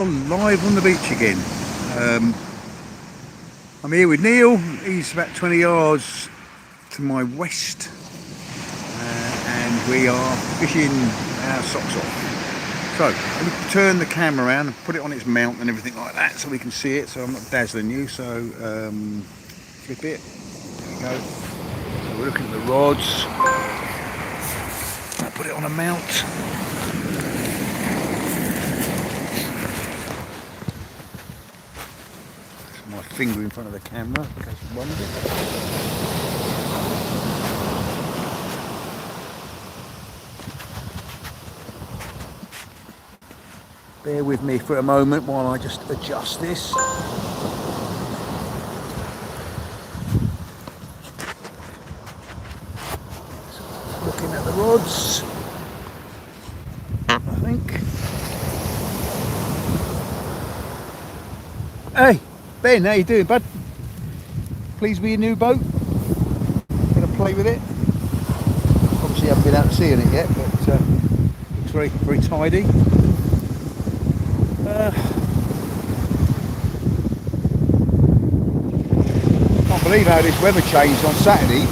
Live on the beach again. Um, I'm here with Neil. He's about 20 yards to my west, and we are fishing our socks off. So let me turn the camera around and put it on its mount and everything like that, so we can see it. So I'm not dazzling you. So flip it. There we go. So we're looking at the rods. I'll put it on a mount. My finger in front of the camera in case you wondered. Bear with me for a moment while I just adjust this. Looking at the rods, I think. Hey, Ben, how you doing, bud? Pleased with your new boat? Gonna play with it? Obviously, haven't been out to sea in it yet, but looks very, very tidy. Can't believe how this weather changed on Saturday.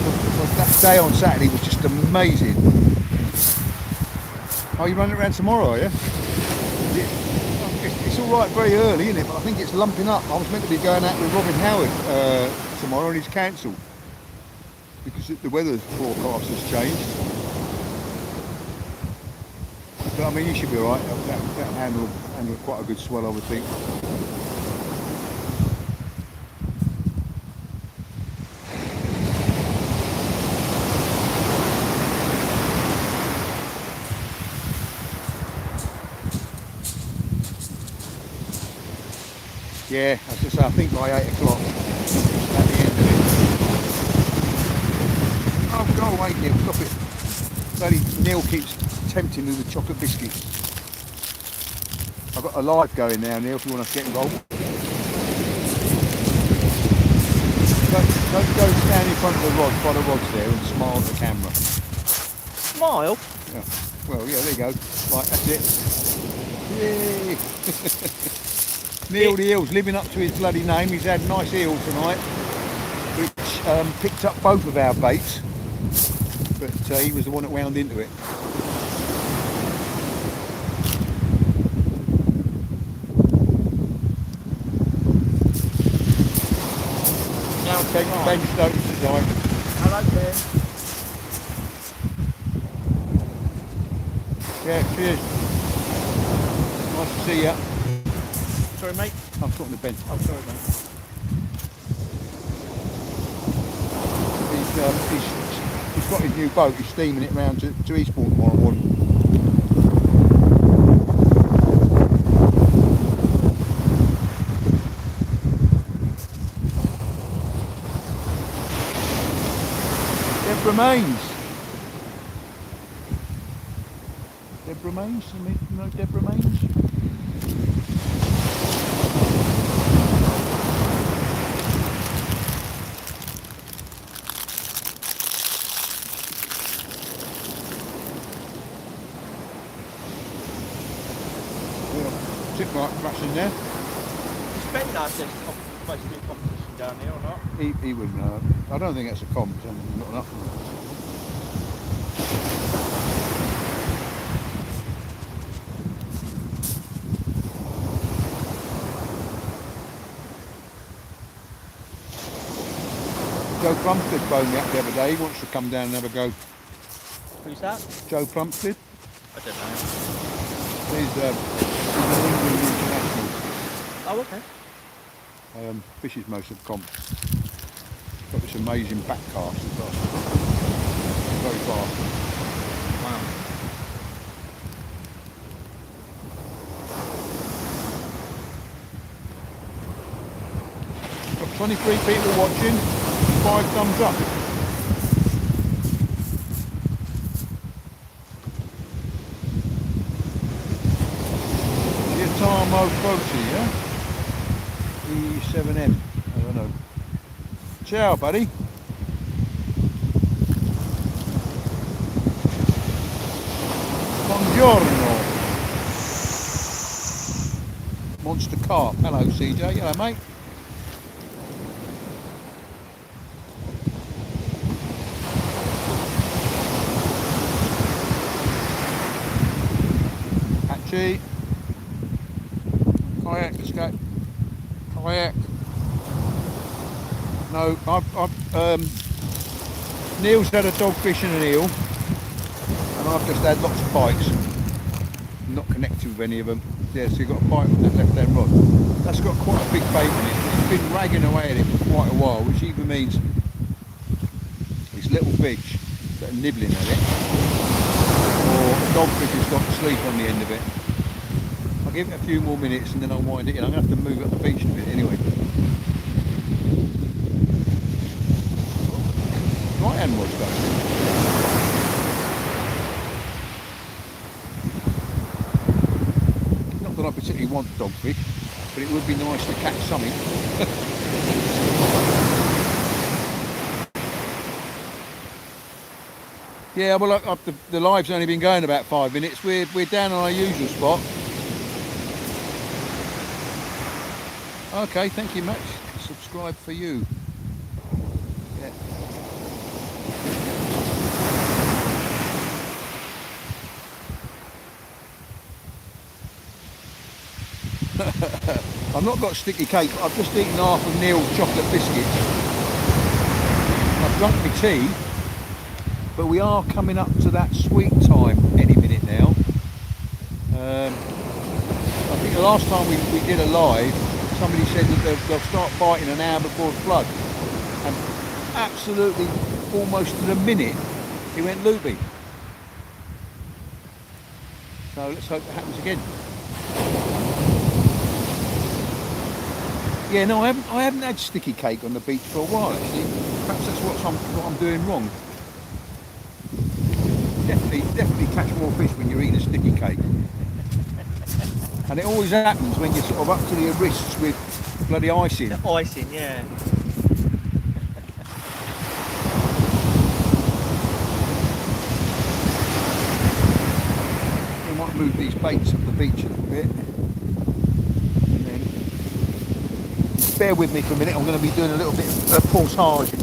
That day on Saturday was just amazing. Oh, you running around tomorrow, are you? It's all right very early, isn't it? But I think it's lumping up. I was meant to be going out with Robin Howard tomorrow, and he's cancelled because the weather forecast has changed. But I mean, you should be all right. That'll handle quite a good swell, I would think. Yeah, as I say, I think by 8 o'clock, at the end of it. Oh, go away, Neil, stop it. Bloody Neil keeps tempting me with chocolate biscuits. I've got a live going now, Neil, if you want to get involved. Don't go stand in front of the rods, by the rods there, and smile at the camera. Smile? Yeah. Well, yeah, there you go. Right, that's it. Yay! Neil the Eel's living up to his bloody name. He's had a nice eel tonight, which picked up both of our baits, but he was the one that wound into it. Now Ben's noticed the time. Hello, Ben. Yeah, cheers. Nice to see you. Sorry, mate. I'm talking to Ben. Oh, sorry, mate. He's got his new boat. He's steaming it round to Eastbourne tomorrow morning. Deborah Mains. Deborah Mains? You know Deborah Mains? Tip right crashing there. Is Ben nice there's basically a competition down here or not? He wouldn't know. I don't think that's a comp. Not enough. Joe Plumstead phoned me up the other day. He wants to come down and have a go. Who's that? Joe Plumstead. I don't know. He's an England international. Oh, okay. Fishes most of the comp. Got this amazing back cast as well. Very fast. Wow. Got 23 people watching. 5 thumbs up. Giacomo Foti, yeah? E7M. I don't know. Ciao, buddy. Buongiorno. monster carp. Hello, CJ. Hello, mate. Patchy. Kayak, let's go. Kayak. No, Neil's had a dogfish and an eel, and I've just had lots of bites. I'm not connected with any of them. Yeah, so you've got a bite with that left-hand rod. That's got quite a big bait on it. It's been ragging away at it for quite a while, which either means it's little fish that are nibbling at it, or a dogfish has got to sleep on the end of it. I'll give it a few more minutes and then I'll wind it in. I'm going to have to move up the beach a bit anyway. Right hand rod's going. Not that I particularly want dogfish, but it would be nice to catch something. Yeah, well, the live's only been going about 5 minutes. We're down on our usual spot. Okay, thank you, Max. Subscribe for you. Yeah. I've not got sticky cake, but I've just eaten half of Neil's chocolate biscuits. I've drunk my tea, but we are coming up to that sweet time any minute now. I think the last time we did a live, somebody said that they'll start biting an hour before the flood, and absolutely almost to the minute he went loopy. So let's hope it happens again. Yeah, no, I haven't had sticky cake on the beach for a while actually. Perhaps that's what I'm doing wrong. Definitely catch more fish when you're eating a sticky cake. And it always happens when you're sort of up to your wrists with bloody icing. The icing, yeah. I might move these baits up the beach a little bit. And then bear with me for a minute, I'm going to be doing a little bit of portage.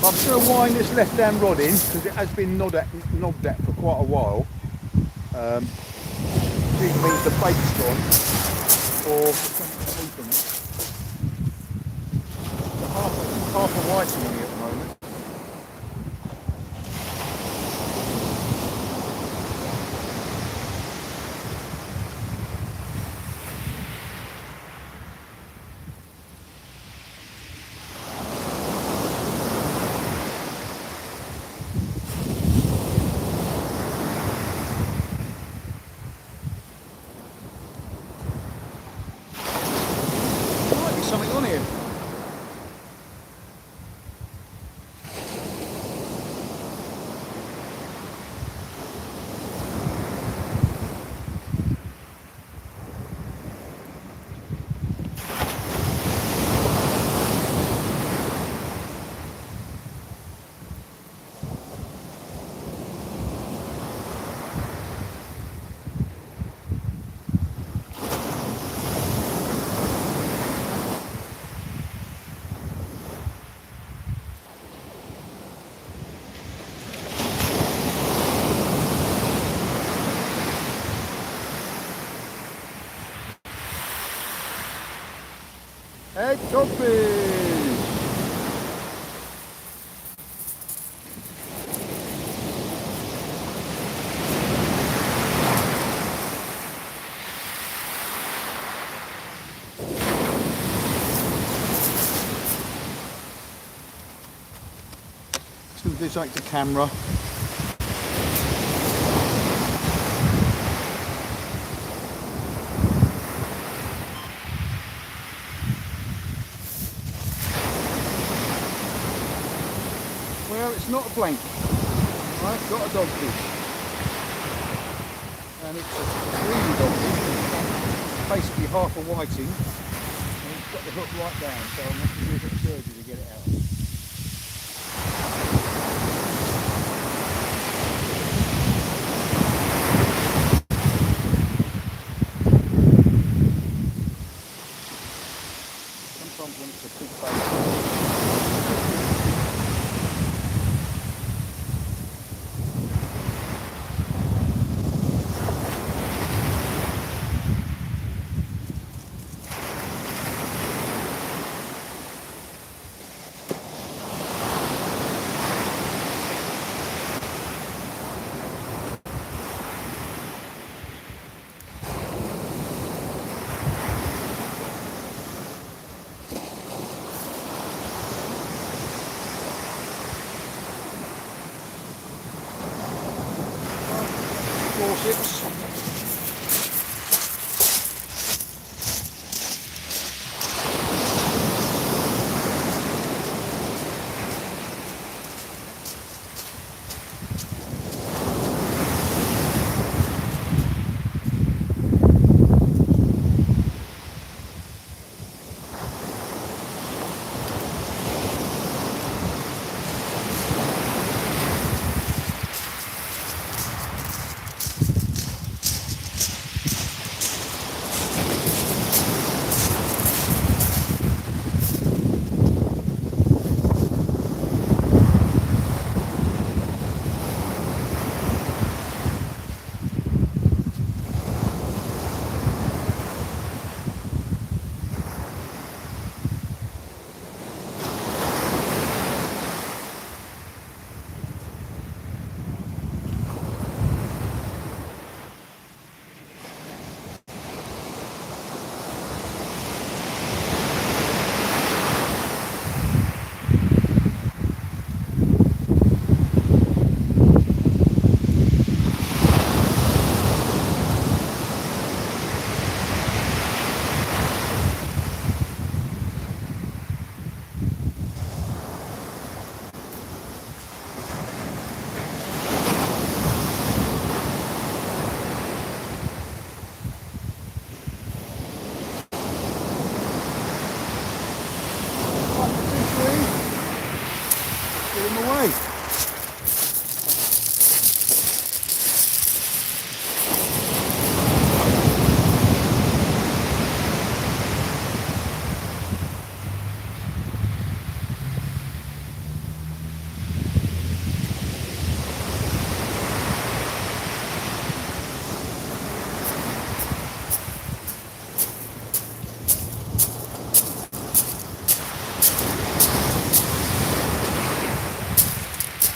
I'm just going to wind this left-hand rod in because it has been knobbed at for quite a while. Either means the bait's gone or half a whiting on it at the moment. Something on here. Hey, dogfish! Just going to do something to camera. Well, it's not a blank. I've got a dogfish. And it's a greedy dogfish. Basically half a whiting. And it's got the hook right down, so I'm going to do a bit of surgery to get it out. Sometimes when it's a big bait. Four, six. Get him away.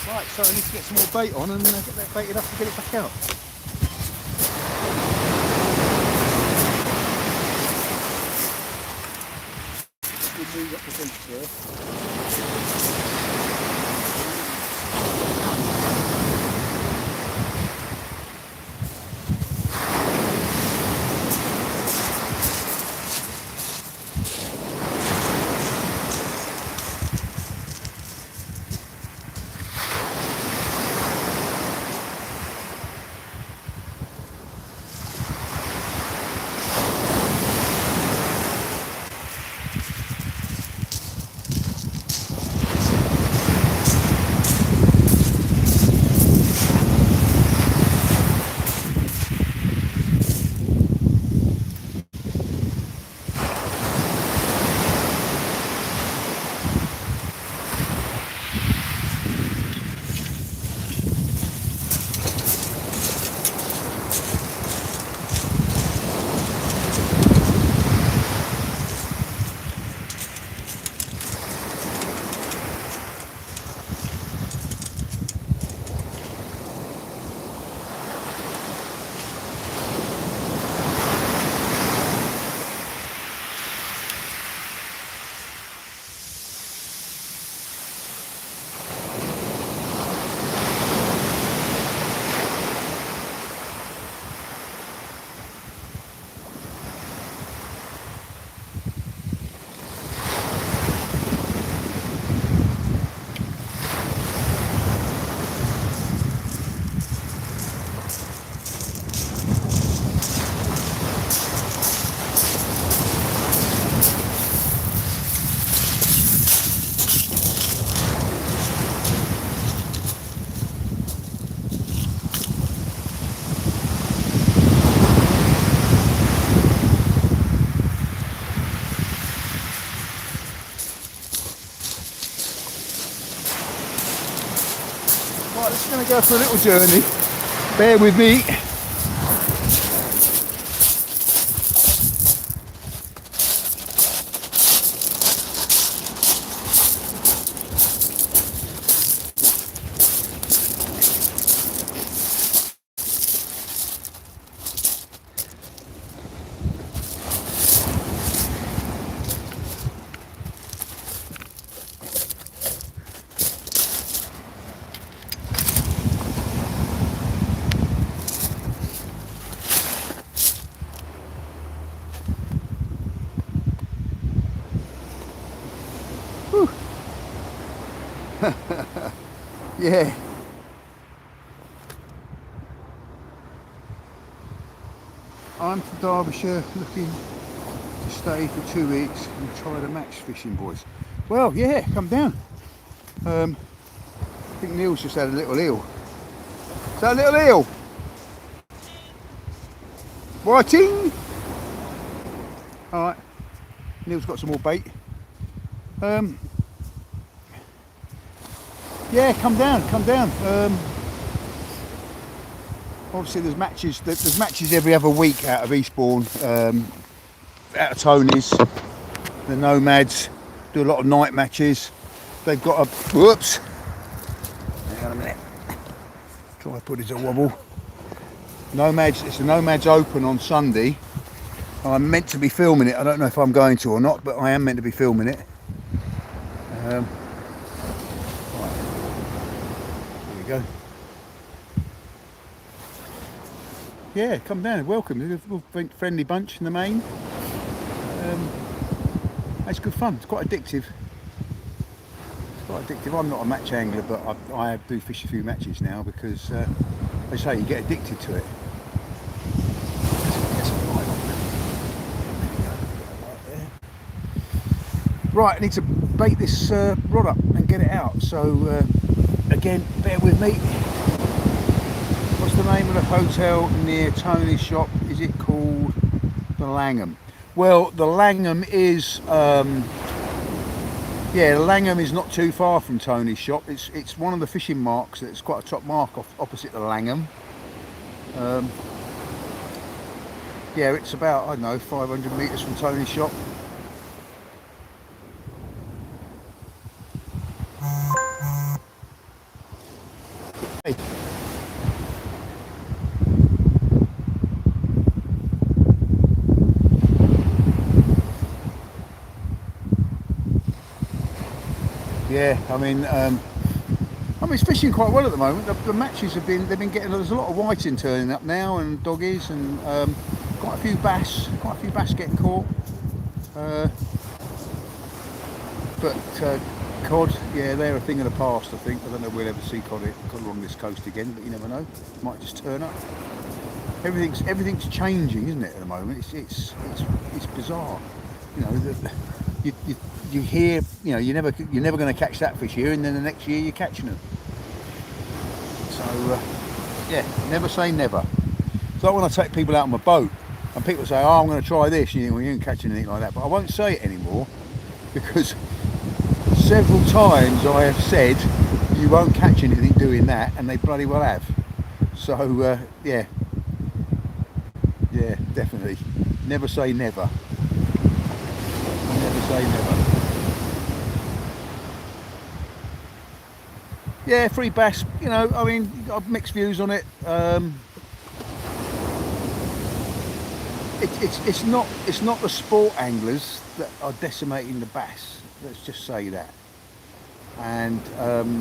Right, so I need to get some more bait on and get that baited up to get it back out. Good move up the beach there. going to go for a little journey. Bear with me. Yeah. I'm to Derbyshire looking to stay for 2 weeks and try the match fishing, boys. Well, yeah, come down. I think Neil's just had a little eel. Is that a little eel? Whiting! Alright, Neil's got some more bait. Yeah, come down. Obviously there's matches every other week out of Eastbourne, out of Tony's. The Nomads do a lot of night matches. They've got a, whoops, hang on a minute, tripod is a wobble. Nomads, it's the Nomads Open on Sunday. I'm meant to be filming it, I don't know if I'm going to or not, but I am meant to be filming it. Right. There we go. Yeah, come down, welcome. There's a little friendly bunch in the main. It's good fun, it's quite addictive. I'm not a match angler, but I do fish a few matches now because, as I say, you get addicted to it. Right, I need to bait this rod up and get it out. So, again, bear with me. What's the name of the hotel near Tony's shop? Is it called the Langham? Well, the Langham is, yeah, Langham is not too far from Tony's shop. It's one of the fishing marks that's quite a top mark opposite the Langham. Yeah, it's about, I don't know, 500 metres from Tony's shop. Hey. Yeah, I mean, it's fishing quite well at the moment. The matches they've been getting. There's a lot of whiting turning up now, and doggies, and quite a few bass getting caught. But cod, yeah, they're a thing of the past. I think. I don't know if we'll ever see cod along this coast again, but you never know. Might just turn up. Everything's changing, isn't it? At the moment, it's bizarre. You know, you hear, you know, you're never going to catch that fish here, and then the next year you're catching them. So yeah, never say never. So when I take people out on my boat and people say, oh, I'm going to try this, you think, well, you ain't catching anything like that, but I won't say it anymore because several times I have said you won't catch anything doing that, and they bloody well have. So yeah, definitely never say never. Never say never. Yeah, free bass, you know, I mean, I've mixed views on it. It's not the sport anglers that are decimating the bass, let's just say that. And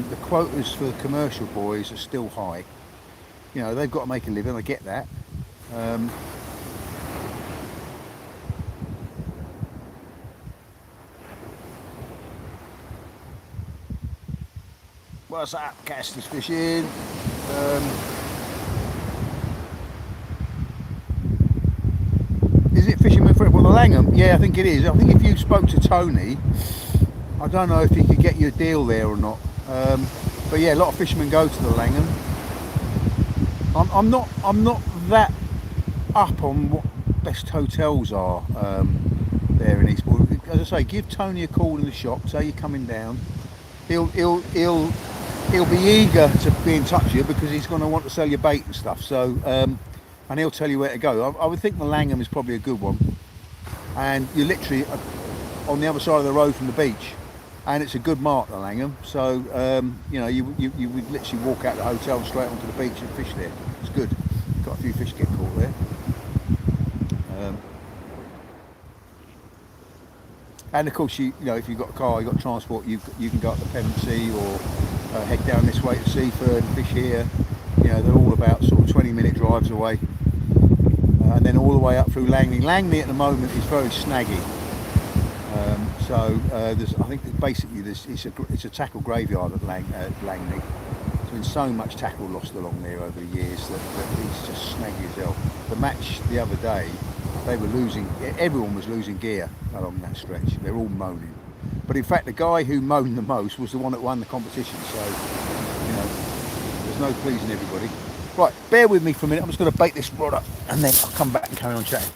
the quotas for the commercial boys are still high. You know, they've got to make a living, I get that. What's that? Casters fishing. Is it fishing with Fred? Well, the Langham, yeah, I think it is. I think if you spoke to Tony, I don't know if he could get you a deal there or not. But yeah, a lot of fishermen go to the Langham. I'm not that up on what best hotels are there in Eastbourne. As I say, give Tony a call in the shop. Say you're coming down. He'll he'll be eager to be in touch with you because he's going to want to sell your bait and stuff. So, and he'll tell you where to go. I would think the Langham is probably a good one. And you're literally on the other side of the road from the beach, and it's a good mark, the Langham. So, you know, you would literally walk out the hotel and straight onto the beach and fish there. It's good. Got a few fish get caught there. And of course, you know, if you've got a car, you've got transport, you can go up the Pevensey or head down this way to Seaford and fish here. You know, they're all about sort of 20-minute drives away, and then all the way up through Langley. Langley at the moment is very snaggy. So there's, I think, basically it's a tackle graveyard at Langley. There's been so much tackle lost along there over the years that it's just snaggy as hell. The match the other day, they were losing, everyone was losing gear along that stretch. They're all moaning. But in fact, the guy who moaned the most was the one that won the competition. So, you know, there's no pleasing everybody. Right, bear with me for a minute. I'm just going to bait this rod up and then I'll come back and carry on chatting.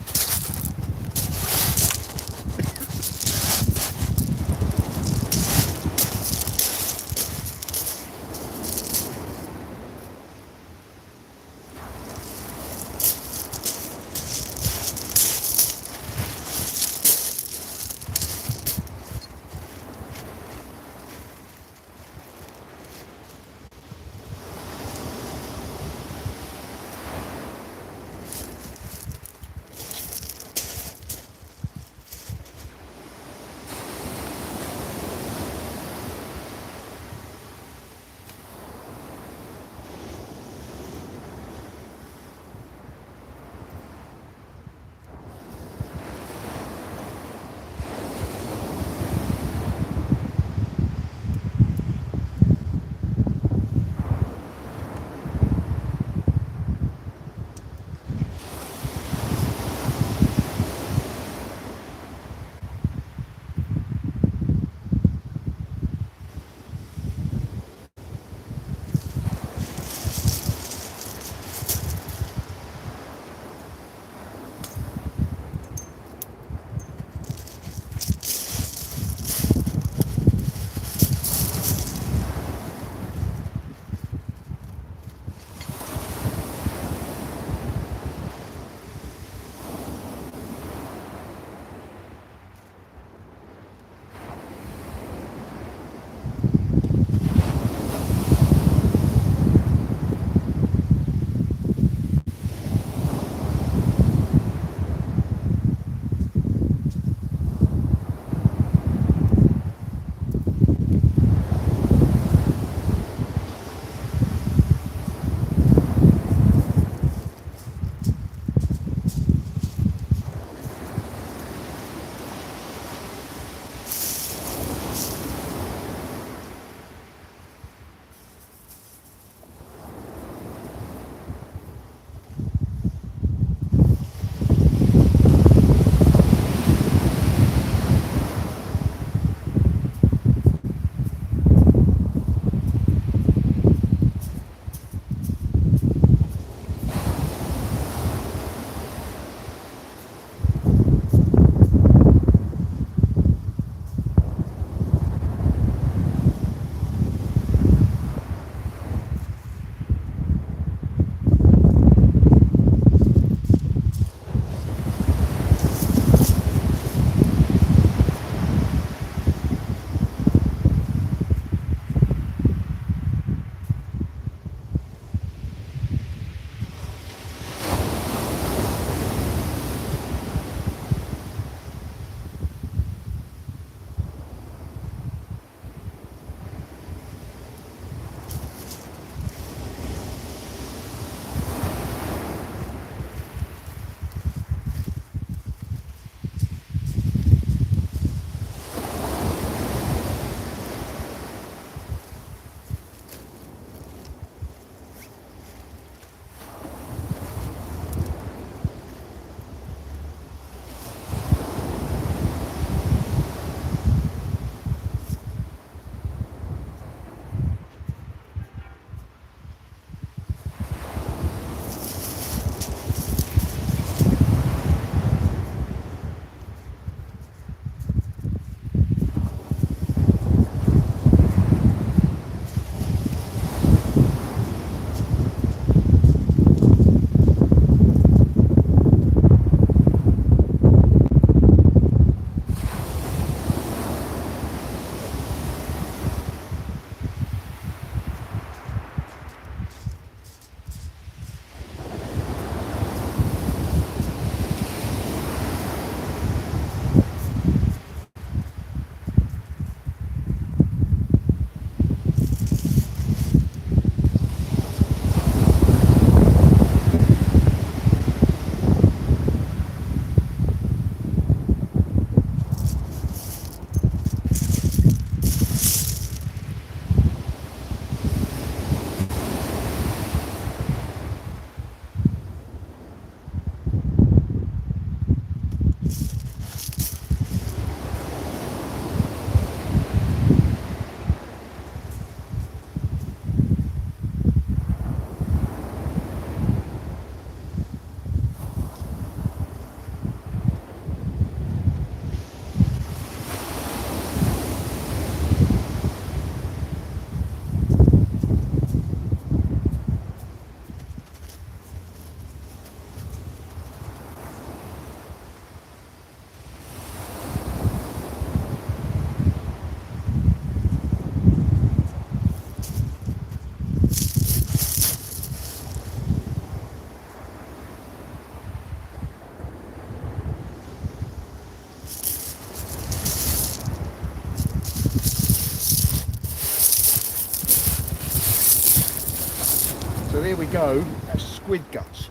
there we go. That's squid guts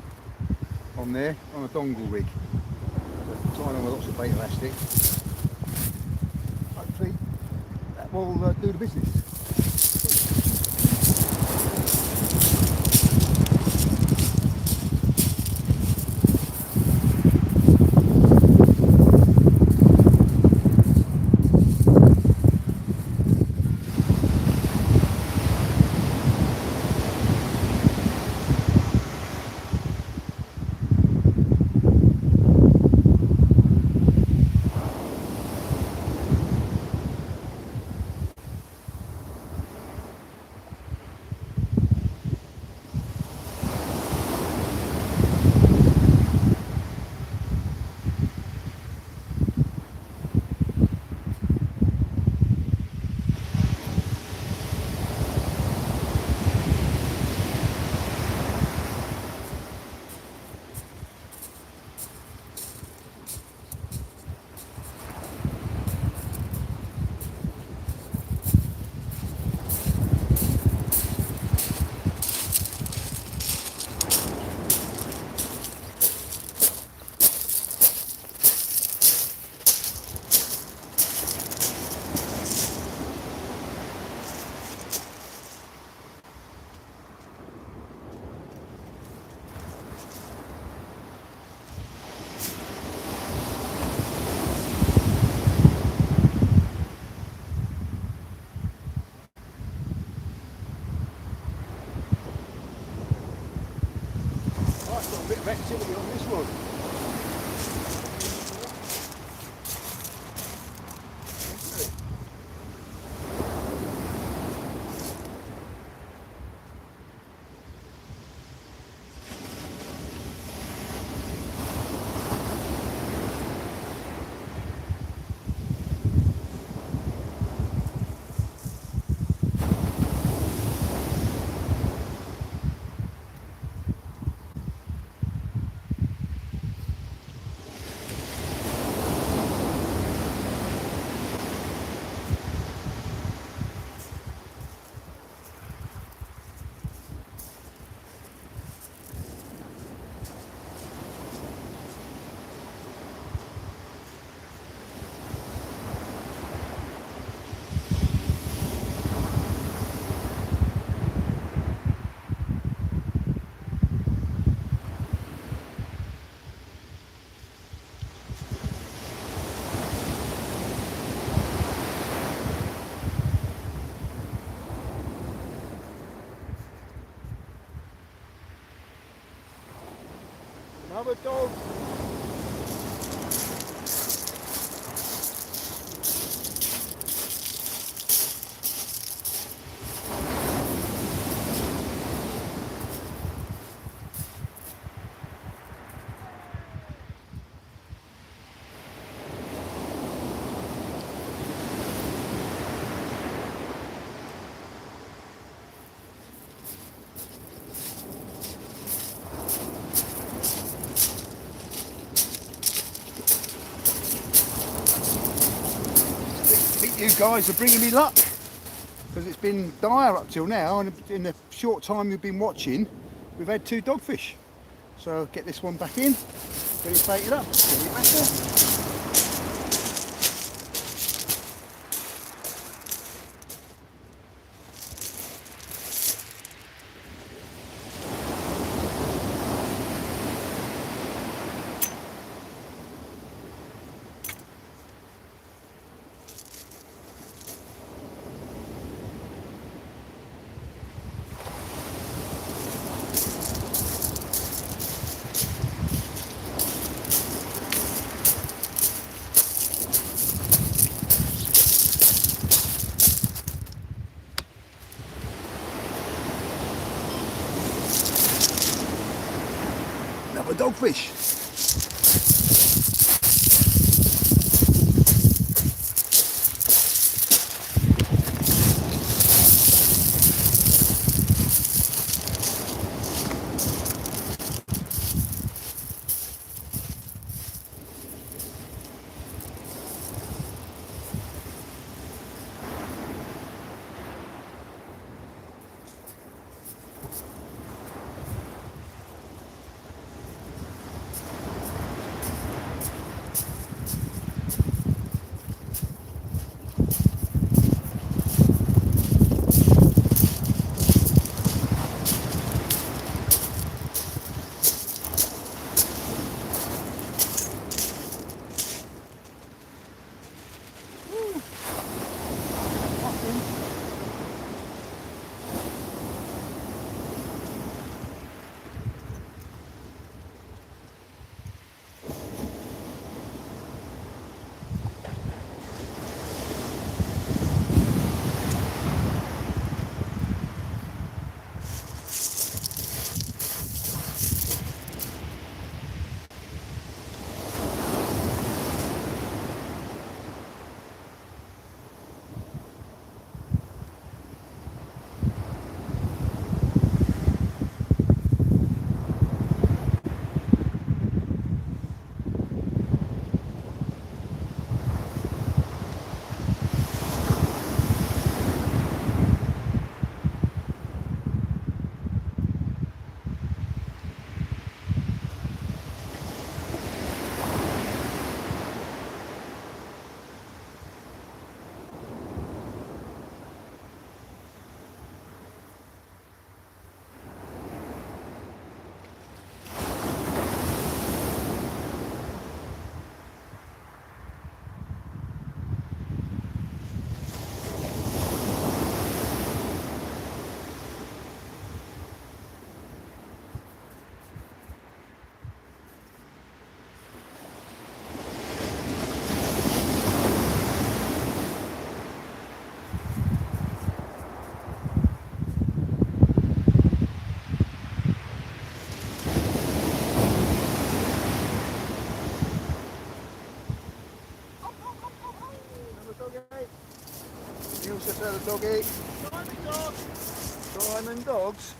on there on a dongle rig. So tying on with lots of bait elastic. Hopefully that will do the business. Got a bit of activity on this one. Another dog. You guys are bringing me luck because it's been dire up till now, and in the short time you've been watching we've had 2 dogfish. So get this one back in, get it baited up, get it back there. Another dogfish. What's this other doggy? Diamond dog. Diamond dogs.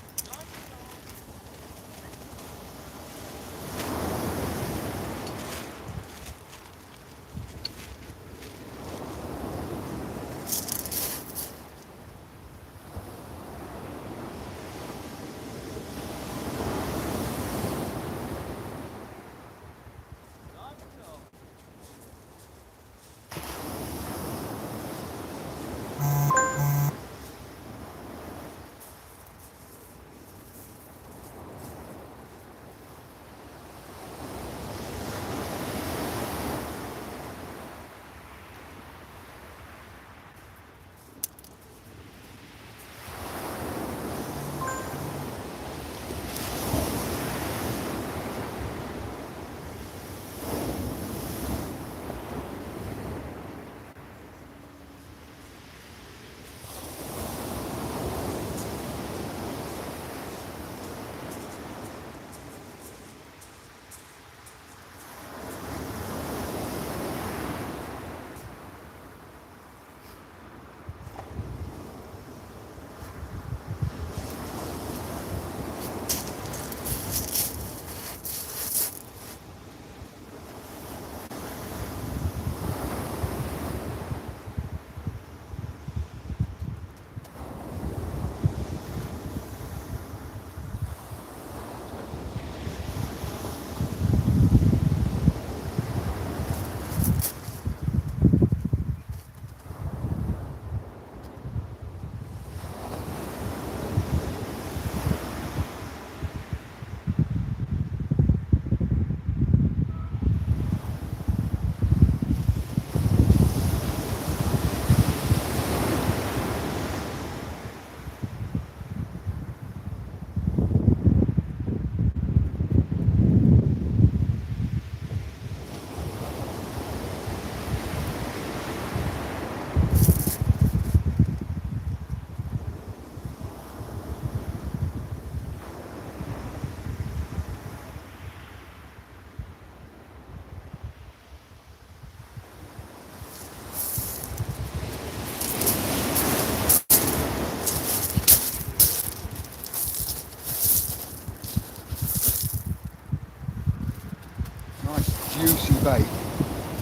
Nice juicy bait.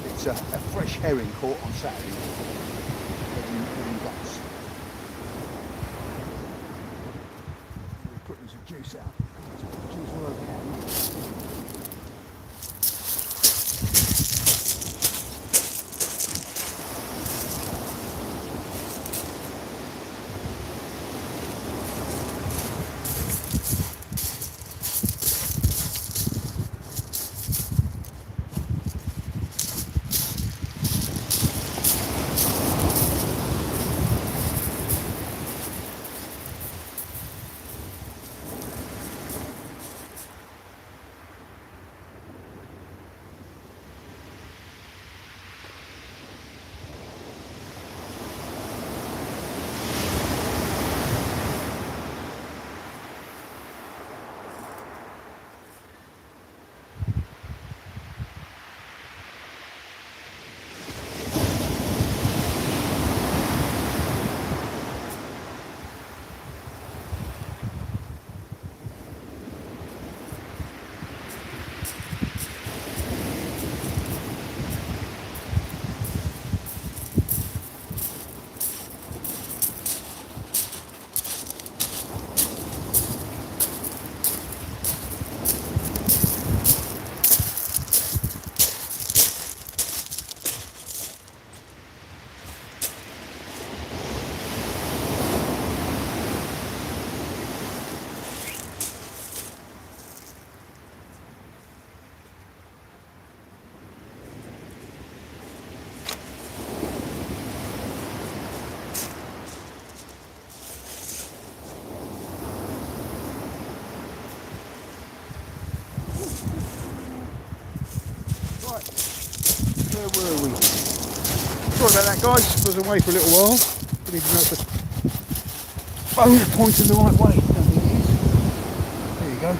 It's a fresh herring caught on Saturday. Heading guts. We're putting some juice out. Juice all over the hand. Where were we? Sorry about that, guys. Was away for a little while. Didn't even know if the phone is pointing the right way. I don't think it is. There you go.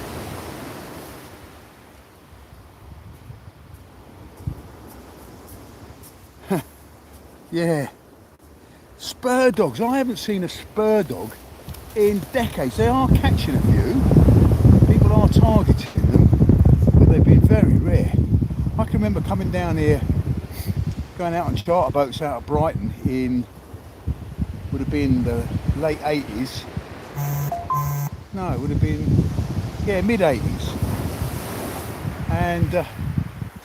Yeah. Spur dogs. I haven't seen a spur dog in decades. They are catching a few. People are targeting them, but they've been very rare. I can remember coming down here, going out on charter boats out of Brighton in, would have been the late 80s. No, it would have been, yeah, mid 80s. And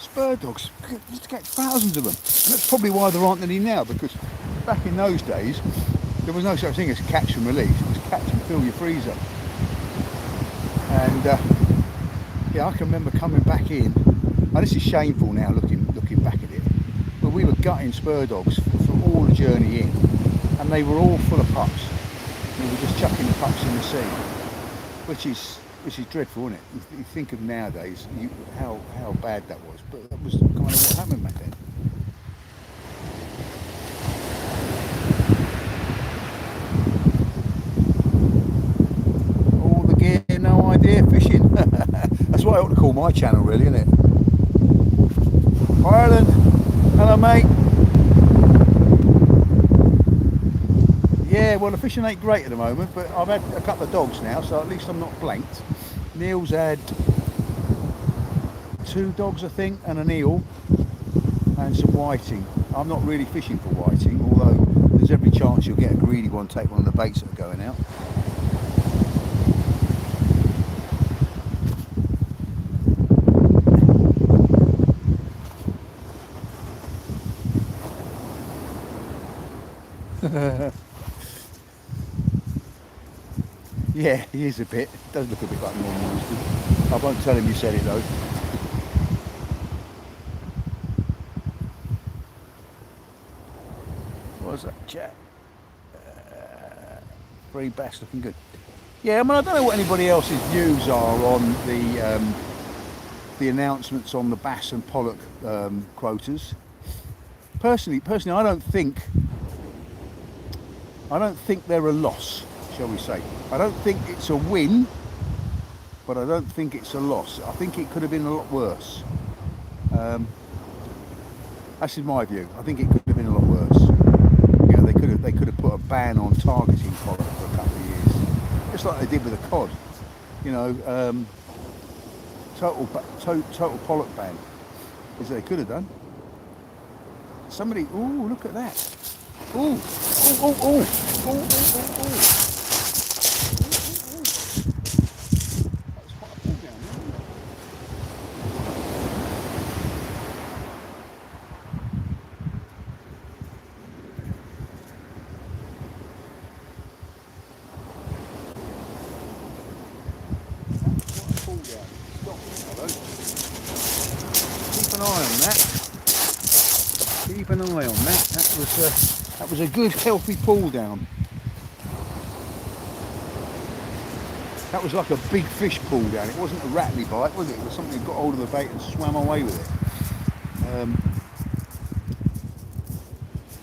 spur dogs, you used to get thousands of them. And that's probably why there aren't any now, because back in those days, there was no such thing as catch and release. It was catch and fill your freezer. And yeah, I can remember coming back in. Now, this is shameful now, looking back at it. But we were gutting spur dogs for all the journey in, and they were all full of pups. We were just chucking the pups in the sea, which is dreadful, isn't it? You think of nowadays how bad that was, but that was kind of what happened back then. All the gear, no idea fishing. That's what I ought to call my channel, really, isn't it? Ireland, hello mate. Yeah, well the fishing ain't great at the moment, but I've had a couple of dogs now, so at least I'm not blanked. Neil's had 2 dogs I think, and an eel and some whiting. I'm not really fishing for whiting, although there's every chance you'll get a greedy one, take one of the baits that are going out. Yeah, he is a bit. It does look a bit like normal wisdom. I won't tell him you said it though. What was that, chat? Free bass looking good. Yeah, I mean, I don't know what anybody else's views are on the announcements on the bass and pollock quotas. Personally, I don't think they're a loss, shall we say. I don't think it's a win, but I don't think it's a loss. I think it could have been a lot worse. That's in my view. I think it could have been a lot worse. You know, they could have put a ban on targeting pollock for a couple of years, just like they did with the cod. You know, total pollock ban, as they could have done. Somebody, ooh, look at that. Ooh, ooh, ooh, ooh, ooh, ooh, ooh, ooh. Keep an eye on that. Keep an eye on that. That was a good healthy pull down. That was like a big fish pull down. It wasn't a rattly bite, was it? It was something that got hold of the bait and swam away with it. I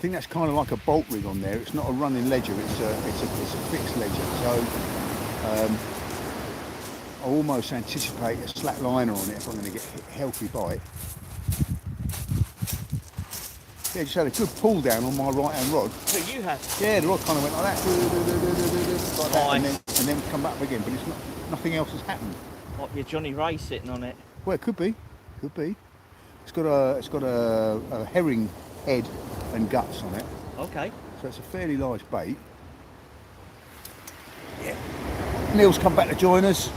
think that's kind of like a bolt rig on there. It's not a running ledger. It's a fixed ledger. So I almost anticipate a slack liner on it if I'm going to get a healthy bite. Yeah, just had a good pull down on my right hand rod. So you have? Yeah, the rod kind of went like that, like that, and then come back up again. But it's not. Nothing else has happened. What, your Johnny Ray sitting on it? Well, it could be. Could be. It's got a herring head and guts on it. Okay. So it's a fairly large bait. Yeah. Neil's come back to join us.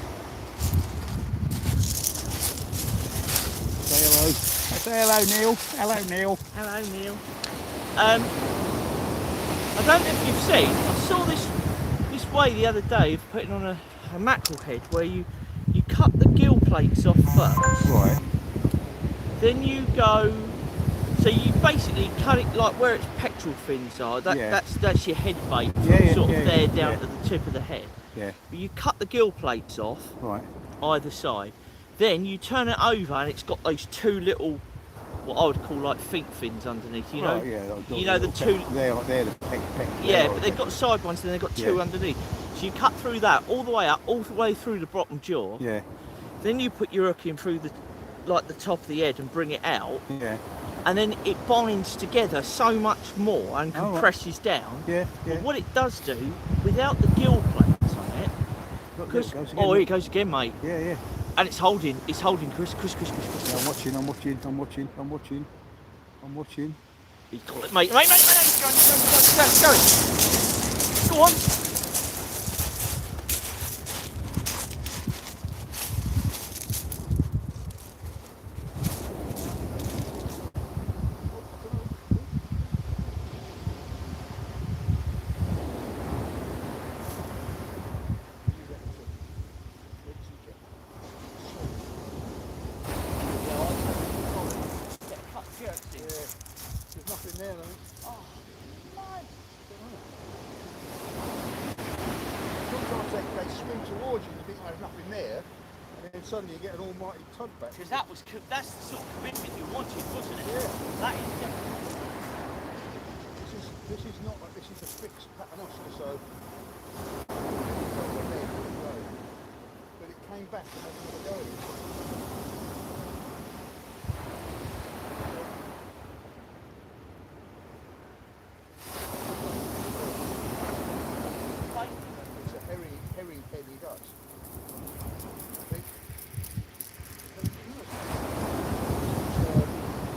Say hello. Say hello, Neil. Hello, Neil. Hello, Neil. I don't know if you've seen, I saw this way the other day of putting on a mackerel head where you cut the gill plates off first. Right. Then you go, so you basically cut it like where its pectoral fins are. That's your head bait, sort of there down to the tip of the head. Yeah. But you cut the gill plates off, Right. either side. Then you turn it over and it's got those 2 little, what I would call like feet fins underneath. You know, right, yeah, you know the 2. They're the peck. Yeah, but they've got side ones and they've got 2 underneath. So you cut through that all the way up, all the way through the bottom jaw. Yeah. Then you put your hook in through the top of the head and bring it out. Yeah. and then it binds together so much more and Oh, right. compresses down. Yeah, But yeah. what it does do, without the gill plates on it, Look, there because it goes again, oh, here look. it goes again, mate. Yeah, yeah. And it's holding, Chris. Yeah, I'm watching. He's got it, mate. Mate, go. Go on. There's nothing there, though. Oh, man. Sometimes they swim towards you and you think there's nothing there, and then suddenly you get an almighty tug back. Because that's the sort of commitment you wanted, wasn't it? Yeah. That is definitely. This is not like this is a fixed pattern Oscar, so. But it came back and had another go. It's a herring head he does.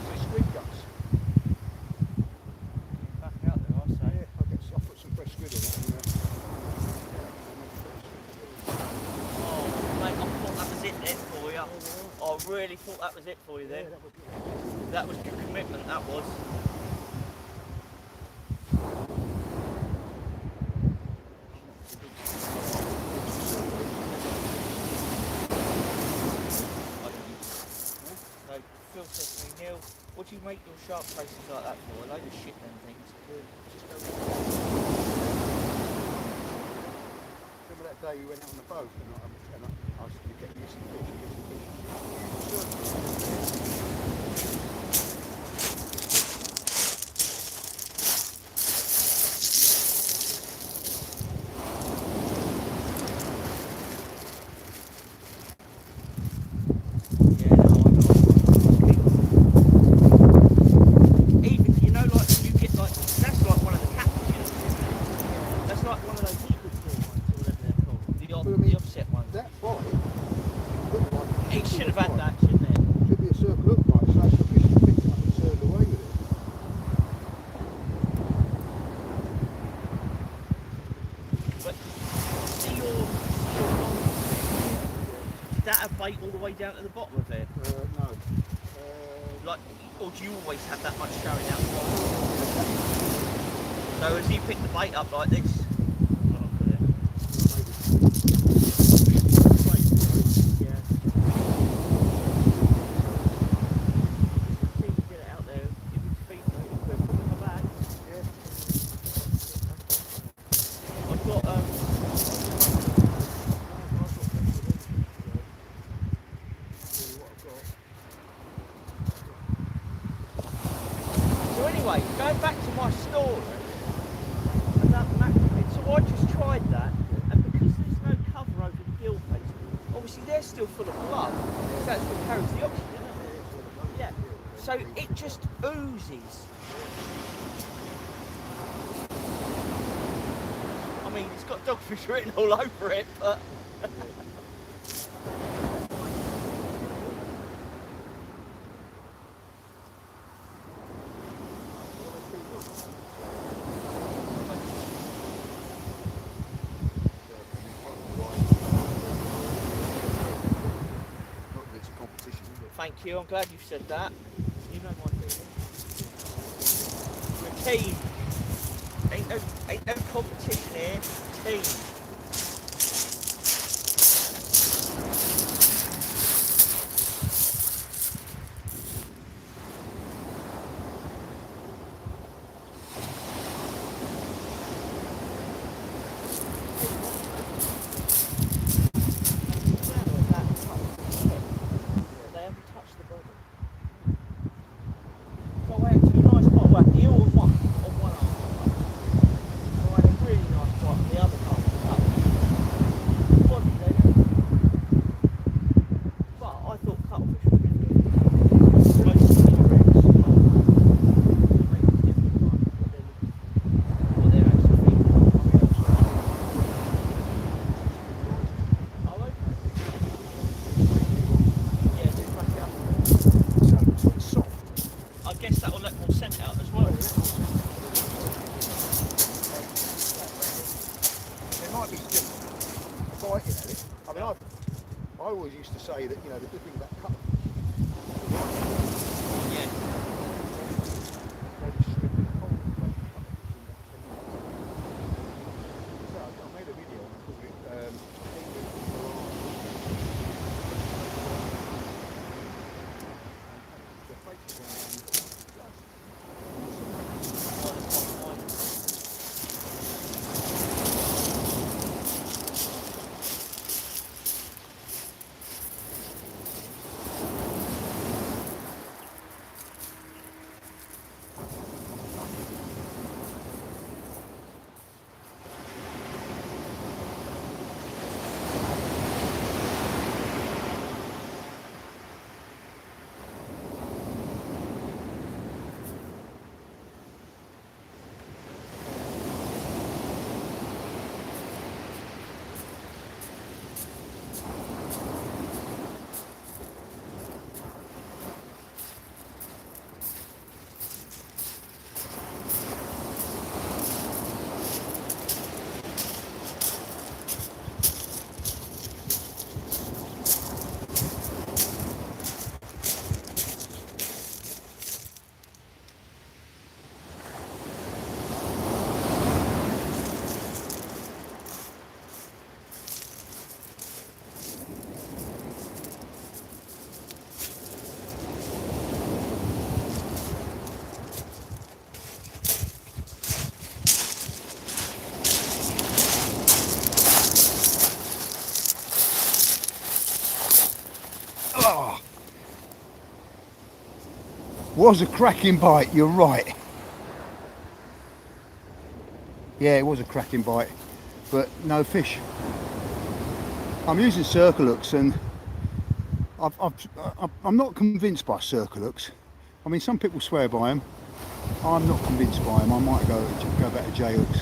It's a squid guts. Back out there, I'll say. Yeah, I'll put some fresh squid in it. Oh, mate, I thought that was it there for you. I really thought that was it for you then. That was good commitment, that was. So, Phil says to me, Neil, what do you make your shark traces like that for? A load of shit them things. Remember that day you went out on the boat and I was getting you some fish. Yeah, no, I know. Even, you know, like when you get like, that's like one of the catfishes. That's like one of those liquid claw ones or whatever they're called. The offset ones. That bite looked like It should have had that, shouldn't it? should be a circle hook bite, so the fish picked it up and turned away with it. But see your did that have bait all the way down to the bottom of it? No. Like, or do you always have that much showing out the bottom? So as you pick the bait up like this, yeah. See if you get it out there. If you feed it, you put it in my bag. Yeah. I've got So anyway, going back to my story about the mackerel head, so I just tried that, and because there's no cover over the gill plates, obviously they're still full of blood, because that's what carries the oxygen, isn't it? Yeah. So it just oozes. I mean, it's got dogfish written all over it, but thank you, I'm glad you said that. You know my feeling. We're team. Ain't no competition here. Team. They haven't touched the bottom. So I had two nice bites. Well, you or one on one arm. So I had a really nice bite on the other half of the cup. always used to say that, you know, the good thing about cut. Yeah. I made a video and I called it was a cracking bite, you're right. Yeah, it was a cracking bite, but no fish. I'm using circle hooks and I'm not convinced by circle hooks. I mean, some people swear by them. I'm not convinced by them. I might go back to J hooks.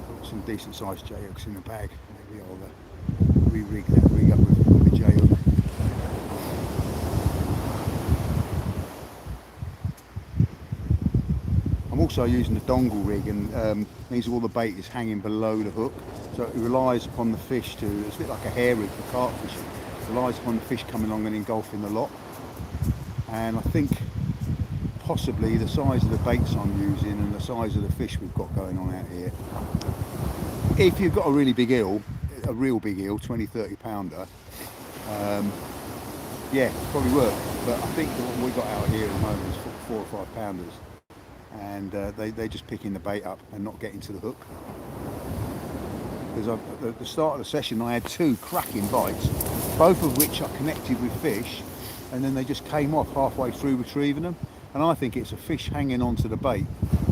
Got some decent sized J hooks in the bag. Maybe I'll re-rig that rig up with a J hook. I'm also using the dongle rig, and means all the bait is hanging below the hook, so it relies upon the fish to, it's a bit like a hair rig for carp fishing, it relies upon the fish coming along and engulfing the lot. And I think possibly the size of the baits I'm using and the size of the fish we've got going on out here, if you've got a really big eel, a real big eel, 20-30 pounder, yeah, probably work. But I think what we got out here at the moment is 4 or 5 pounders. And they're just picking the bait up and not getting to the hook. Because at the start of the session I had 2 cracking bites, both of which are connected with fish, and then they just came off halfway through retrieving them. And I think it's a fish hanging onto the bait,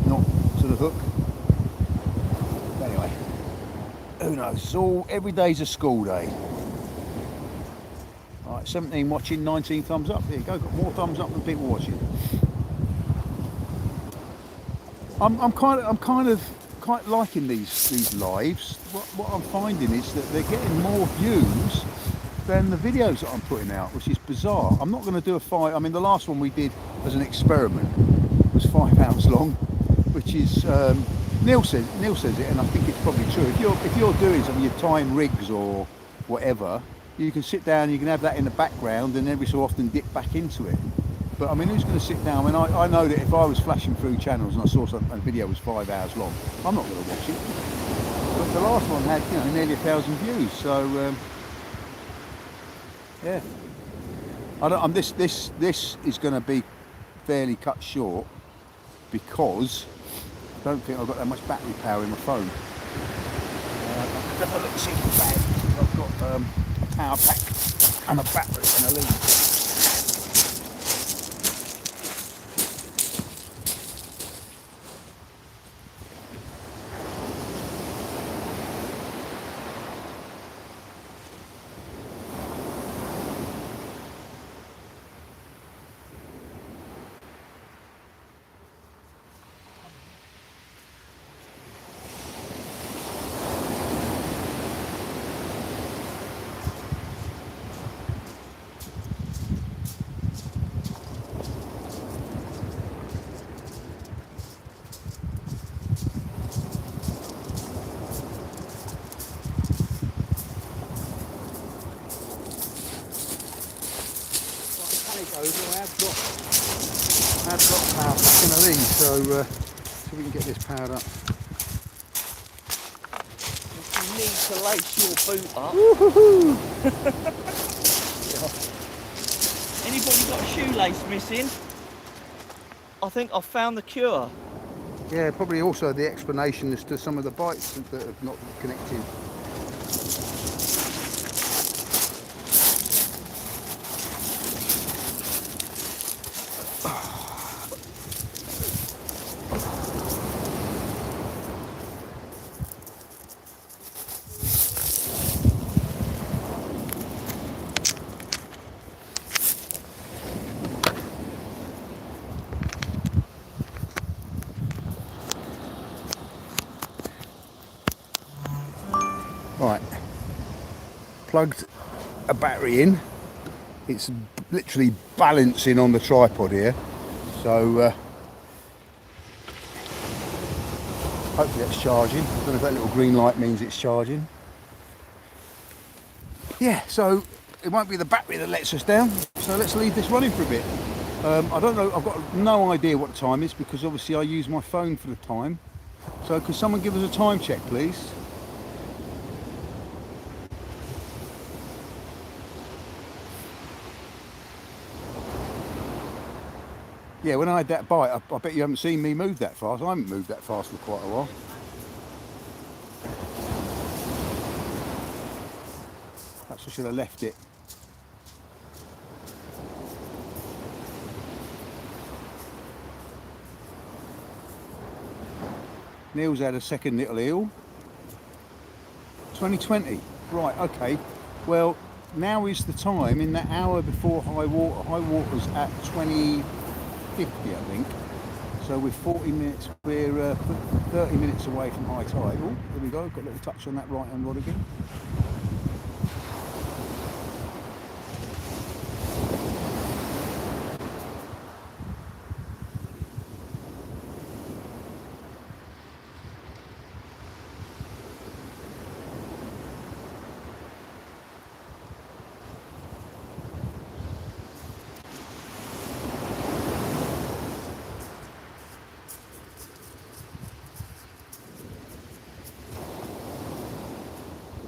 not to the hook. Anyway, who knows? It's all, every day's a school day. Alright, 17 watching, 19 thumbs up. There you go, got more thumbs up than people watching. I'm kind of quite liking these lives. What I'm finding is that they're getting more views than the videos that I'm putting out, which is bizarre. I'm not going to do a 5. I mean, the last one we did as an experiment was 5 hours long, which is Neil says it, and I think it's probably true. If you're doing something, you're tying rigs or whatever, you can sit down, you can have that in the background, and every so often dip back into it. But I mean, who's going to sit down? I mean, I know that if I was flashing through channels and I saw a video was 5 hours long, I'm not going to watch it. But the last one had, you know, nearly 1,000 views. So yeah, this is going to be fairly cut short because I don't think I've got that much battery power in my phone. Have a look, see the bag. I've got a power pack and a battery and a lead. over, I have got power back in the lead, so we can get this powered up. If you need to lace your boot up. Woo-hoo-hoo. Anybody got a shoelace missing? I think I've found the cure. Yeah, probably also the explanation as to some of the bikes that have not connected. Right, plugged a battery in. It's literally balancing on the tripod here, so hopefully that's charging. I don't know if that little green light means it's charging. Yeah, so it won't be the battery that lets us down, so let's leave this running for a bit. I don't know, I've got no idea what the time is because obviously I use my phone for the time. So could someone give us a time check, please? Yeah, when I had that bite, I bet you haven't seen me move that fast. I haven't moved that fast for quite a while. Perhaps I should have left it. Neil's had a second little eel. 2020. Right, okay. Well, now is the time in that hour before high water. High water's at 20:50, I think. So we're 40 minutes, we're 30 minutes away from high tide. Oh, there we go, got a little touch on that right hand rod again.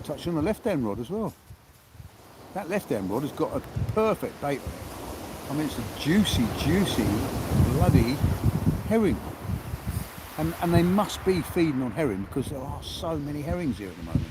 Touch on the left hand rod as well. That left hand rod has got a perfect bait on it. I mean, it's a juicy, bloody herring. And they must be feeding on herring because there are so many herrings here at the moment.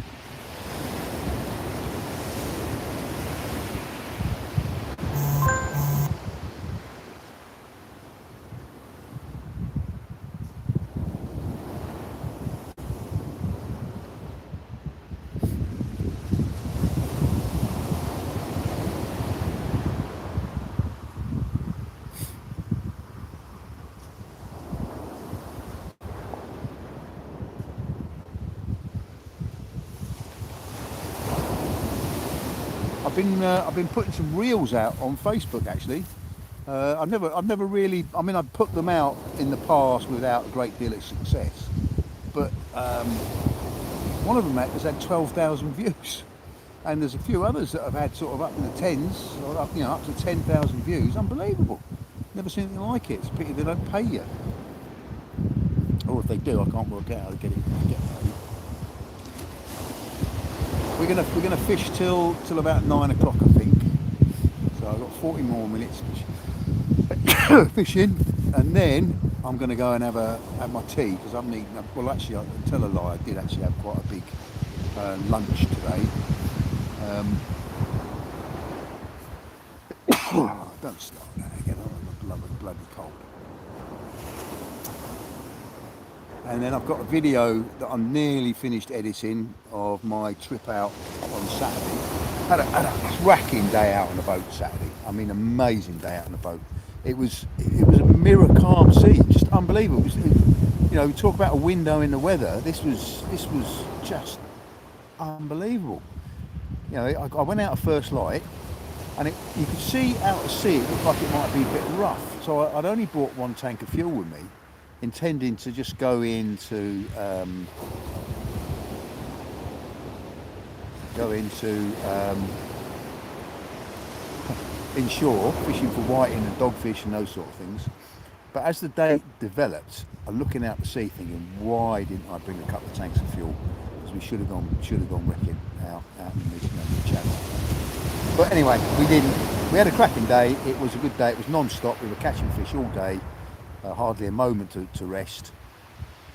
I've been putting some reels out on Facebook actually. I've never really. I mean, I've put them out in the past without a great deal of success, but one of them has had 12,000 views, and there's a few others that have had sort of up in the tens, or up, up to 10,000 views. Unbelievable. Never seen anything like it. It's a pity they don't pay you, or if they do, I can't work out how to get paid. We're gonna fish till about 9 o'clock, I think. So I've got 40 more minutes fishing, and then I'm gonna go and have my tea because I'm eating. Well, actually, I'll tell a lie. I did actually have quite a big lunch today. Don't start that again. I love a bloody cold. And then I've got a video that I'm nearly finished editing of my trip out on Saturday. Had a cracking day out on the boat Saturday. I mean, amazing day out on the boat. It was a mirror calm sea, just unbelievable. We talk about a window in the weather. This was just unbelievable. I went out at first light, and you could see out to sea. It looked like it might be a bit rough. So I'd only brought one tank of fuel with me, intending to just go into inshore, fishing for whiting and dogfish and those sort of things. But as the day developed, I'm looking out to sea thinking, why didn't I bring a couple of tanks of fuel? Because we should have gone wrecking out in the channel. But anyway, we didn't. We had a cracking day. It was a good day. It was non-stop. We were catching fish all day, hardly a moment to rest.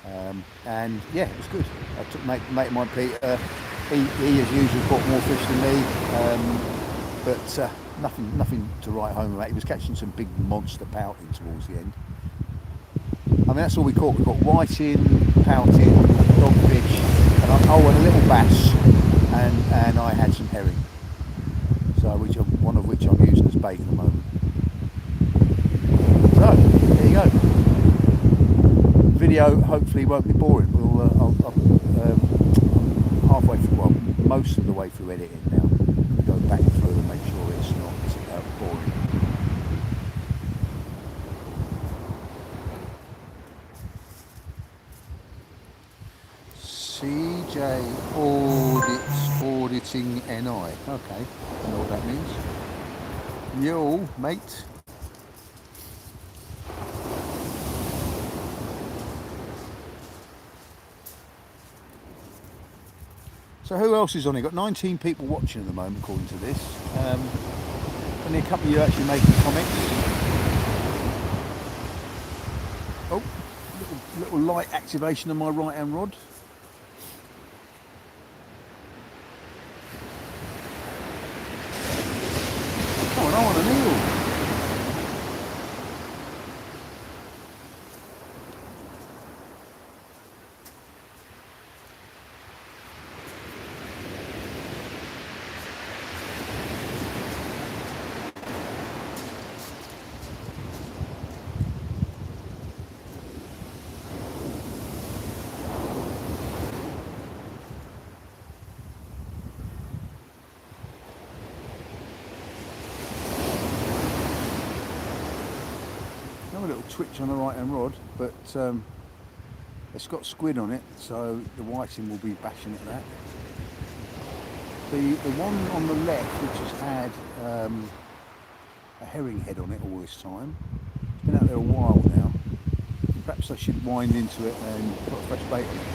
And yeah, it was good. I took mate of mine, Peter. He as usual caught more fish than me, but nothing to write home about. He was catching some big monster pouting towards the end. I mean, that's all we caught. We caught whiting, pouting, dogfish, and a little bass, and I had some herring. So one of which I'm using as bait at the moment. So there you go. Video hopefully won't be boring. I'm halfway through, well, most of the way through editing now. I'm going back through and make sure it's not boring. CJ auditing NI. Okay, I know what that means. Yo, mate. So who else is on here? Got 19 people watching at the moment, according to this. Only a couple of you actually making comments. Oh, little light activation on my right hand rod. Oh, I want an eel. A little twitch on the right hand rod, but it's got squid on it, so the whiting will be bashing at that. The one on the left, which has had a herring head on it all this time, it's been out there a while now. Perhaps I should wind into it and put a fresh bait on it.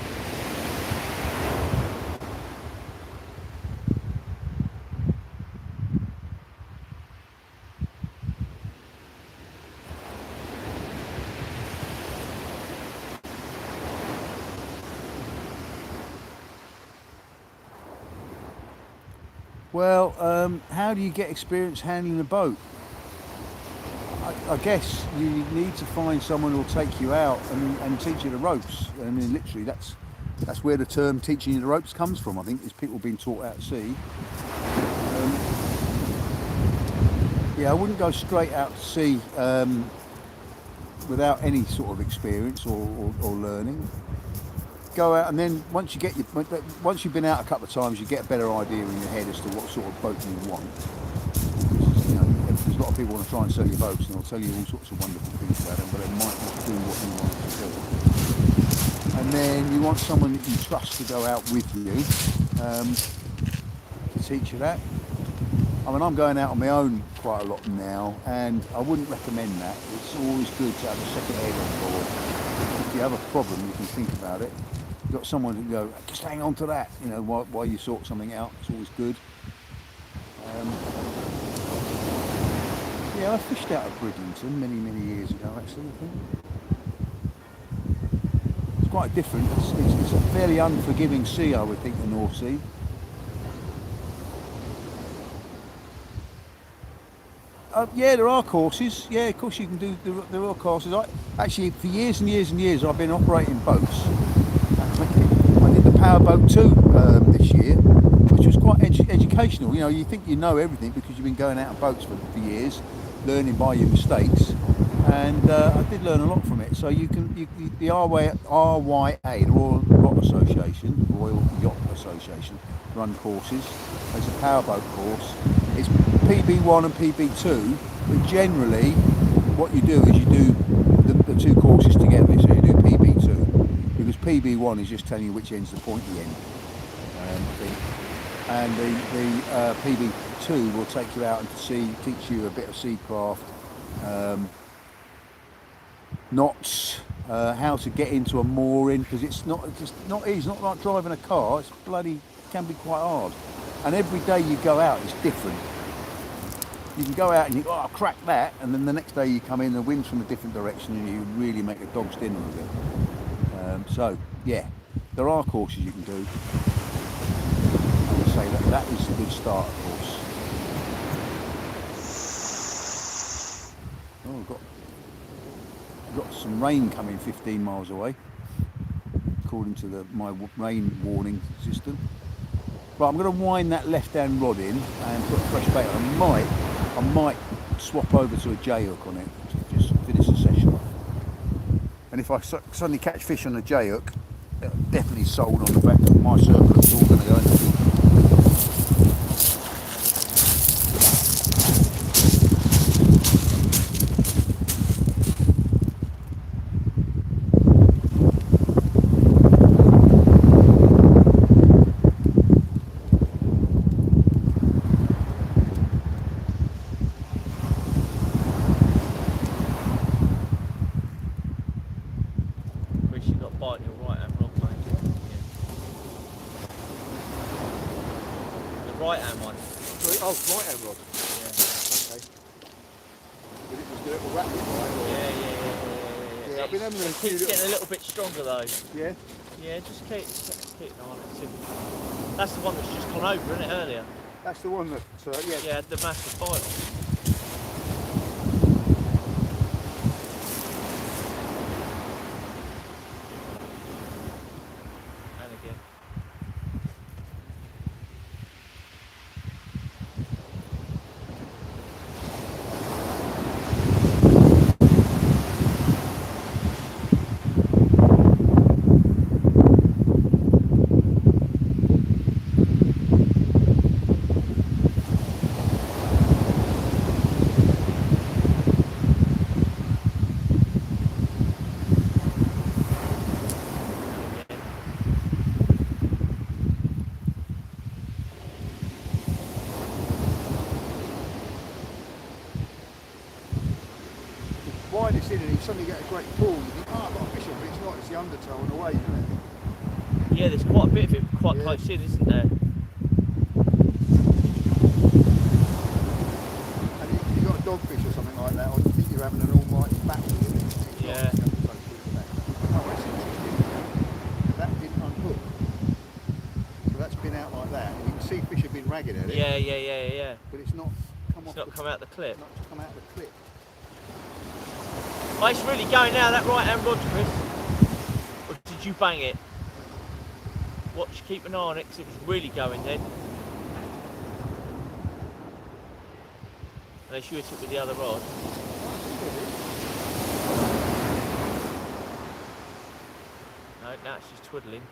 Well, how do you get experience handling a boat? I guess you need to find someone who'll take you out and teach you the ropes. I mean, literally, that's where the term teaching you the ropes comes from. I think is people being taught out at sea. Yeah, I wouldn't go straight out to sea without any sort of experience or learning. Go out, and then once you've been out a couple of times, you get a better idea in your head as to what sort of boat you want. You know, there's a lot of people want to try and sell you boats, and they'll tell you all sorts of wonderful things about them, but they might not do what you want to do. And then you want someone that you trust to go out with you to teach you that. I mean, I'm going out on my own quite a lot now, and I wouldn't recommend that. It's always good to have a second head on board. If you have a problem, you can think about it. You've got someone who can go, just hang on to that, you know, while you sort something out. It's always good. Yeah, I fished out of Bridlington many years ago, actually, I think. It's quite different. It's a fairly unforgiving sea, I would think, the North Sea. Yeah, there are courses. Yeah, of course you can do. There are courses. Actually, for years and years, I've been operating boats. I did the power boat too this year, which was quite educational. You know, you think you know everything because you've been going out on boats for years, learning by your mistakes, and I did learn a lot from it. So the RYA, the Royal Yacht Association, run courses. There's a powerboat course. It's PB1 and PB2, but generally what you do is you do the two courses together. So you do PB2 because PB1 is just telling you which end's the pointy end, and the 2 will take you out into sea, teach you a bit of seacraft, knots, how to get into a mooring, because it's not easy. It's not like driving a car. It's can be quite hard. And every day you go out, it's different. You can go out and you go, oh, I'll crack that, and then the next day you come in, the wind's from a different direction, and you really make a dog's dinner of it. So yeah, there are courses you can do. I would say that is a good start course. Oh, we've got some rain coming 15 miles away, according to my rain warning system. Right, I'm going to wind that left-hand rod in and put a fresh bait on. I might swap over to a J-hook on it to just finish the session. And if I suddenly catch fish on a J-hook, definitely sold on the fact that my circle is all going to go into. Chris, you got a bite in your right hand rod, mate. Yeah. The right hand one. Oh, right-hand rod. Yeah. Okay. But it was the little rattling, right? Yeah. I've been having a It few keeps little... getting a little bit stronger though. Yeah? Yeah, just keep an eye on it. See if that's the one that's just gone over, isn't it, earlier? That's the one that, yeah. Yeah, had the massive bite on. And again. Why this in and you suddenly get a great pull, you think, oh, I've got a fish on, but it's not, it's the undertow on the wave, isn't it? Yeah, there's quite a bit of it quite close in, isn't there? And if you've got a dogfish or something like that, or you think you're having an almighty battle with it, it's not, Yeah. you have to go through that. Oh, that's interesting. That didn't unhook. So that's been out like that. And you can see fish have been ragged at it. Yeah. But it's not come It's off not come out the clip. Not come out of the clip. Oh, it's really going now, that right hand rod, Chris. Or did you bang it? Watch, keep an eye on it, because it was really going then. Unless you hit it with the other rod. No, now it's just twiddling.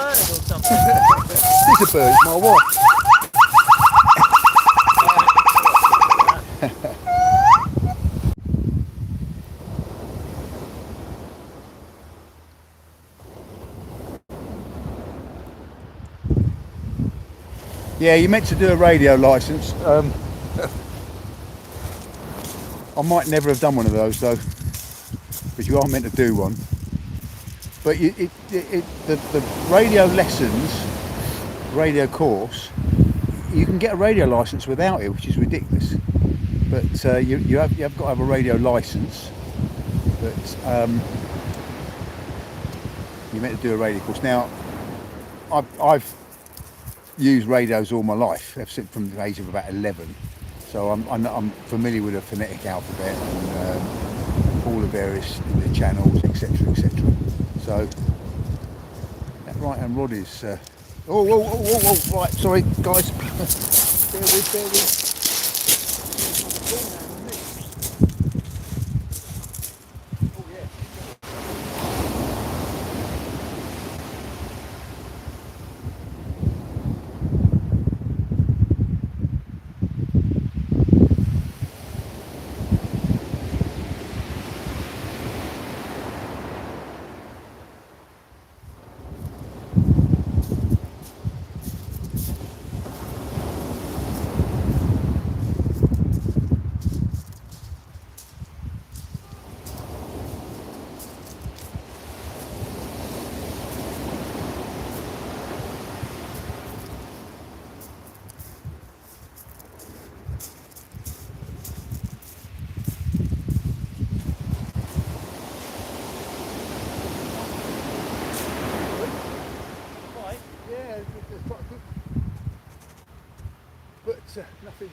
bird or something. It's a bird, it's my wife. Yeah, you meant to do a radio licence. I might never have done one of those though, but you are meant to do one. But the radio lessons, radio course, you can get a radio licence without it, which is ridiculous. But you have got to have a radio licence. But you're meant to do a radio course. Now, I've used radios all my life, ever since from the age of about 11. So I'm familiar with the phonetic alphabet and all the various channels, etc., etc. So that right-hand rod is. Right, sorry guys. Bear with. But nothing.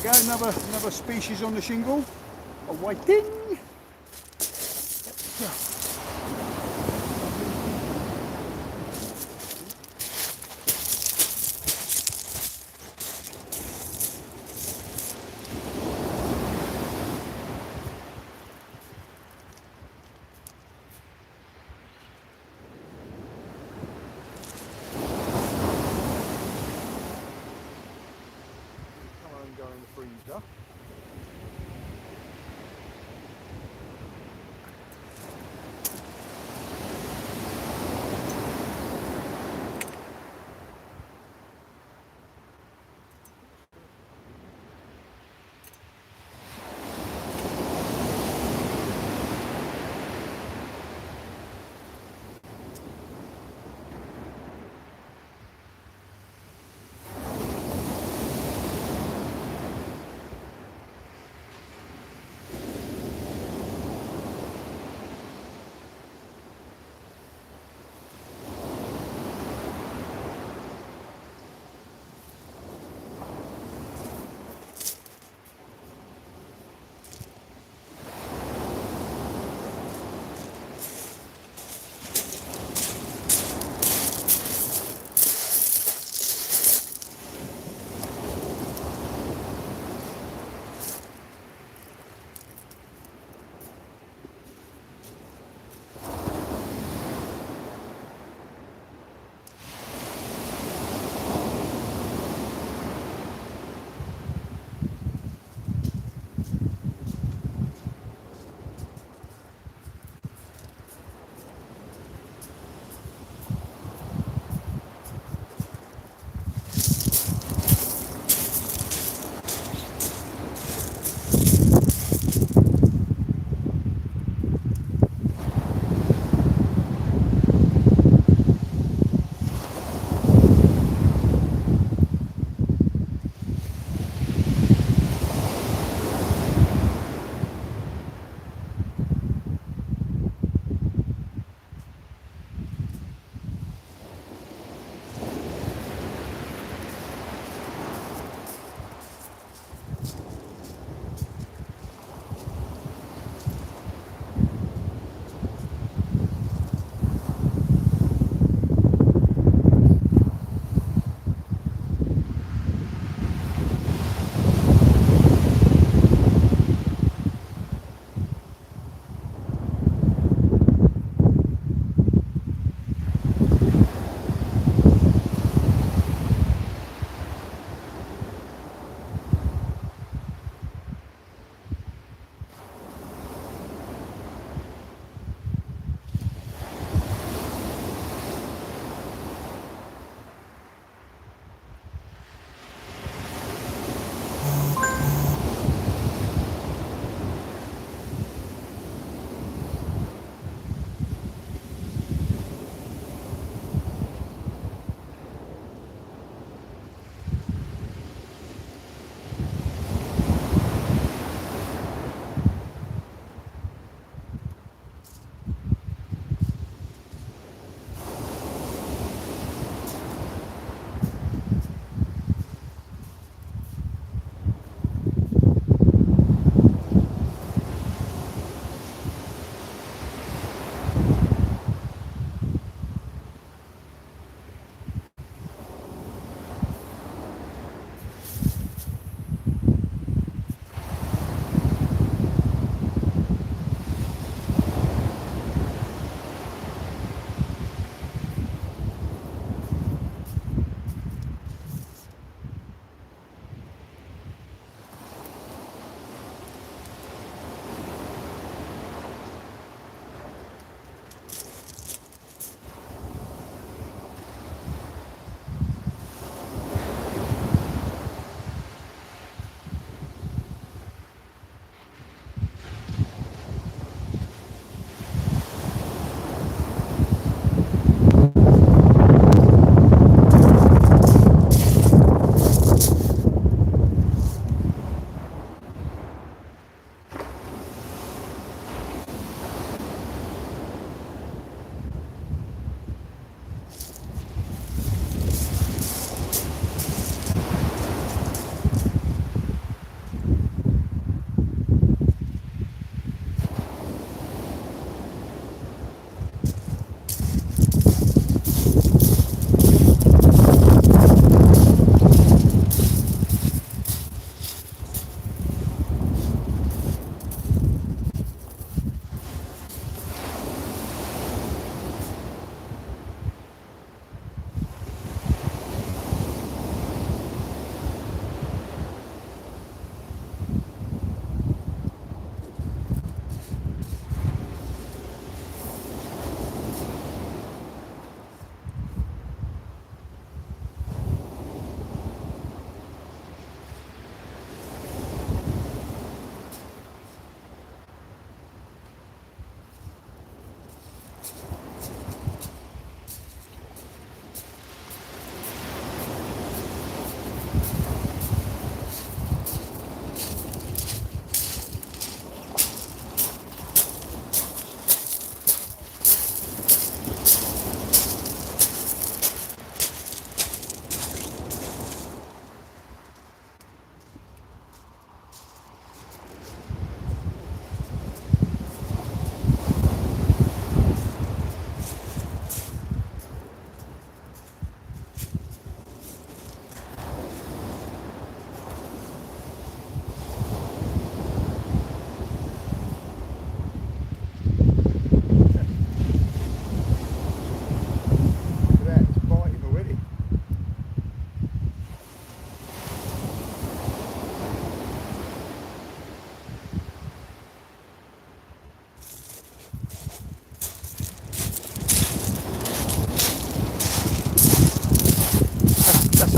go, another species on the shingle. A whiting. Come on, go in the freezer.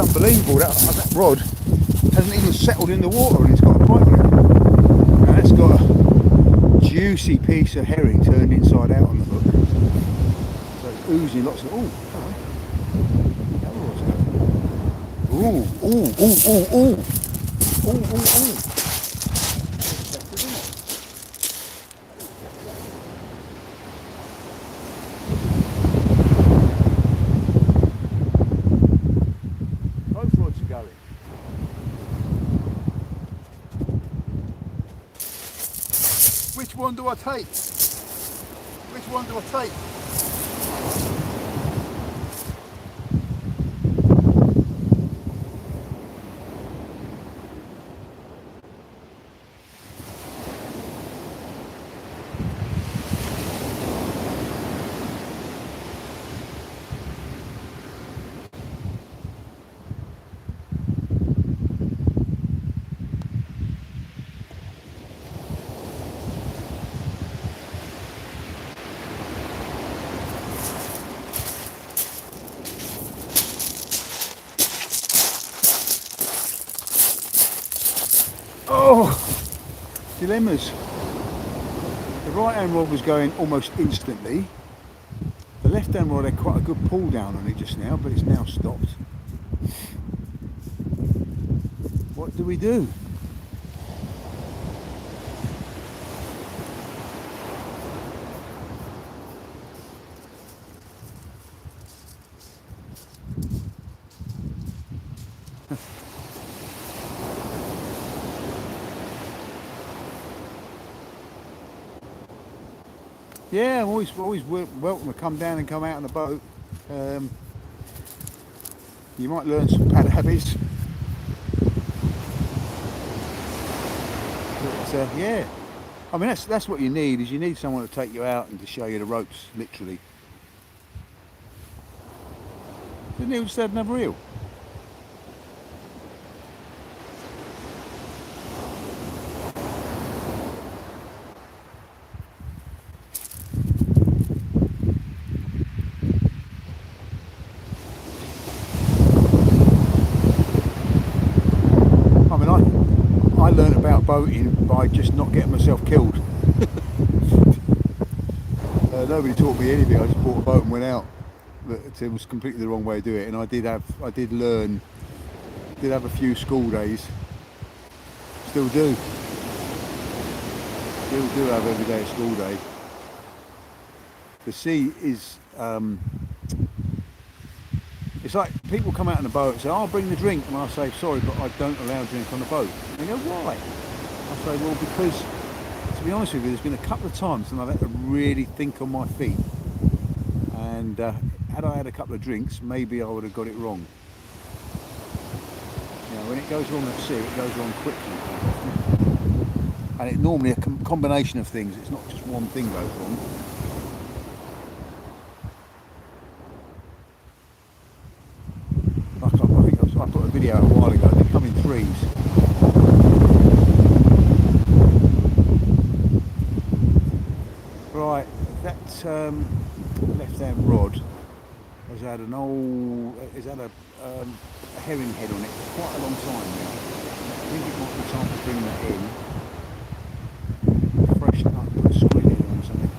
unbelievable. That rod hasn't even settled in the water and it's got a bite in it. Now that's got a juicy piece of herring turned inside out on the hook. So it's oozing lots of... Oh, ooh, ooh, ooh, ooh, ooh. Ooh, ooh, ooh. Both rods are going. Which one do I take? Which one do I take? Oh, dilemmas. The right hand rod was going almost instantly. The left hand rod had quite a good pull down on it just now, but it's now stopped. What do we do? Yeah, I'm always welcome to come down and come out on the boat. You might learn some bad habits. But yeah, I mean that's what you need. Is you need someone to take you out and to show you the ropes, literally. Didn't he just had another reel? I mean, I learnt about boating by just not getting myself killed. Nobody taught me anything. I just bought a boat and went out. But it was completely the wrong way to do it. And I did have a few school days. Still do have every day a school day. The sea is, it's like people come out on the boat and say, I'll bring the drink, and I say, sorry, but I don't allow drink on the boat. And they go, why? I say, well, because, to be honest with you, there's been a couple of times when I've had to really think on my feet. And had I had a couple of drinks, maybe I would have got it wrong. You know, when it goes wrong at sea, it goes wrong quickly. And it's normally a combination of things. It's not just one thing goes wrong. I think I put a video out a while ago. They come in threes. Right, that left-hand rod has had a herring head on it for quite a long time now. I think it might be time to bring that in. Freshen up, put a squid head on something.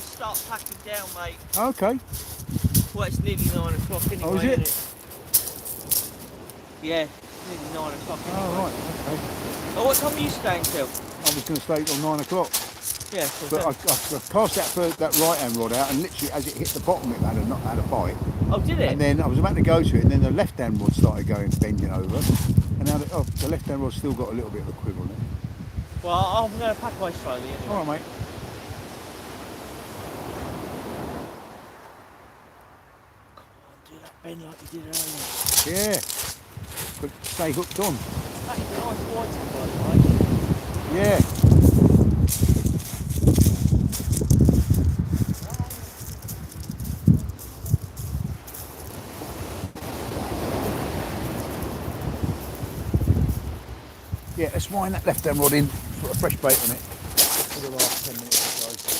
Start packing down, mate. Okay. Well, it's nearly 9 o'clock anyway, Oh, is it? isn't it? Yeah, it's nearly 9 o'clock anyway. Oh, right, okay. Oh, what time are you staying till? I was going to stay till 9 o'clock. Yeah, so But I cast that right-hand rod out, and literally as it hit the bottom, it had a bite. oh, did it? And then I was about to go to it, and then the left-hand rod started bending over. And now the left-hand rod's still got a little bit of a quiver on it. Well, I'm going to pack away slowly anyway. All right, mate. Do that bend like you did earlier. Yeah. but stay hooked on. That is a nice whiting, by the way. Yeah. Yeah, let's wind that left hand rod in, put a fresh bait on it for the last 10 minutes or so.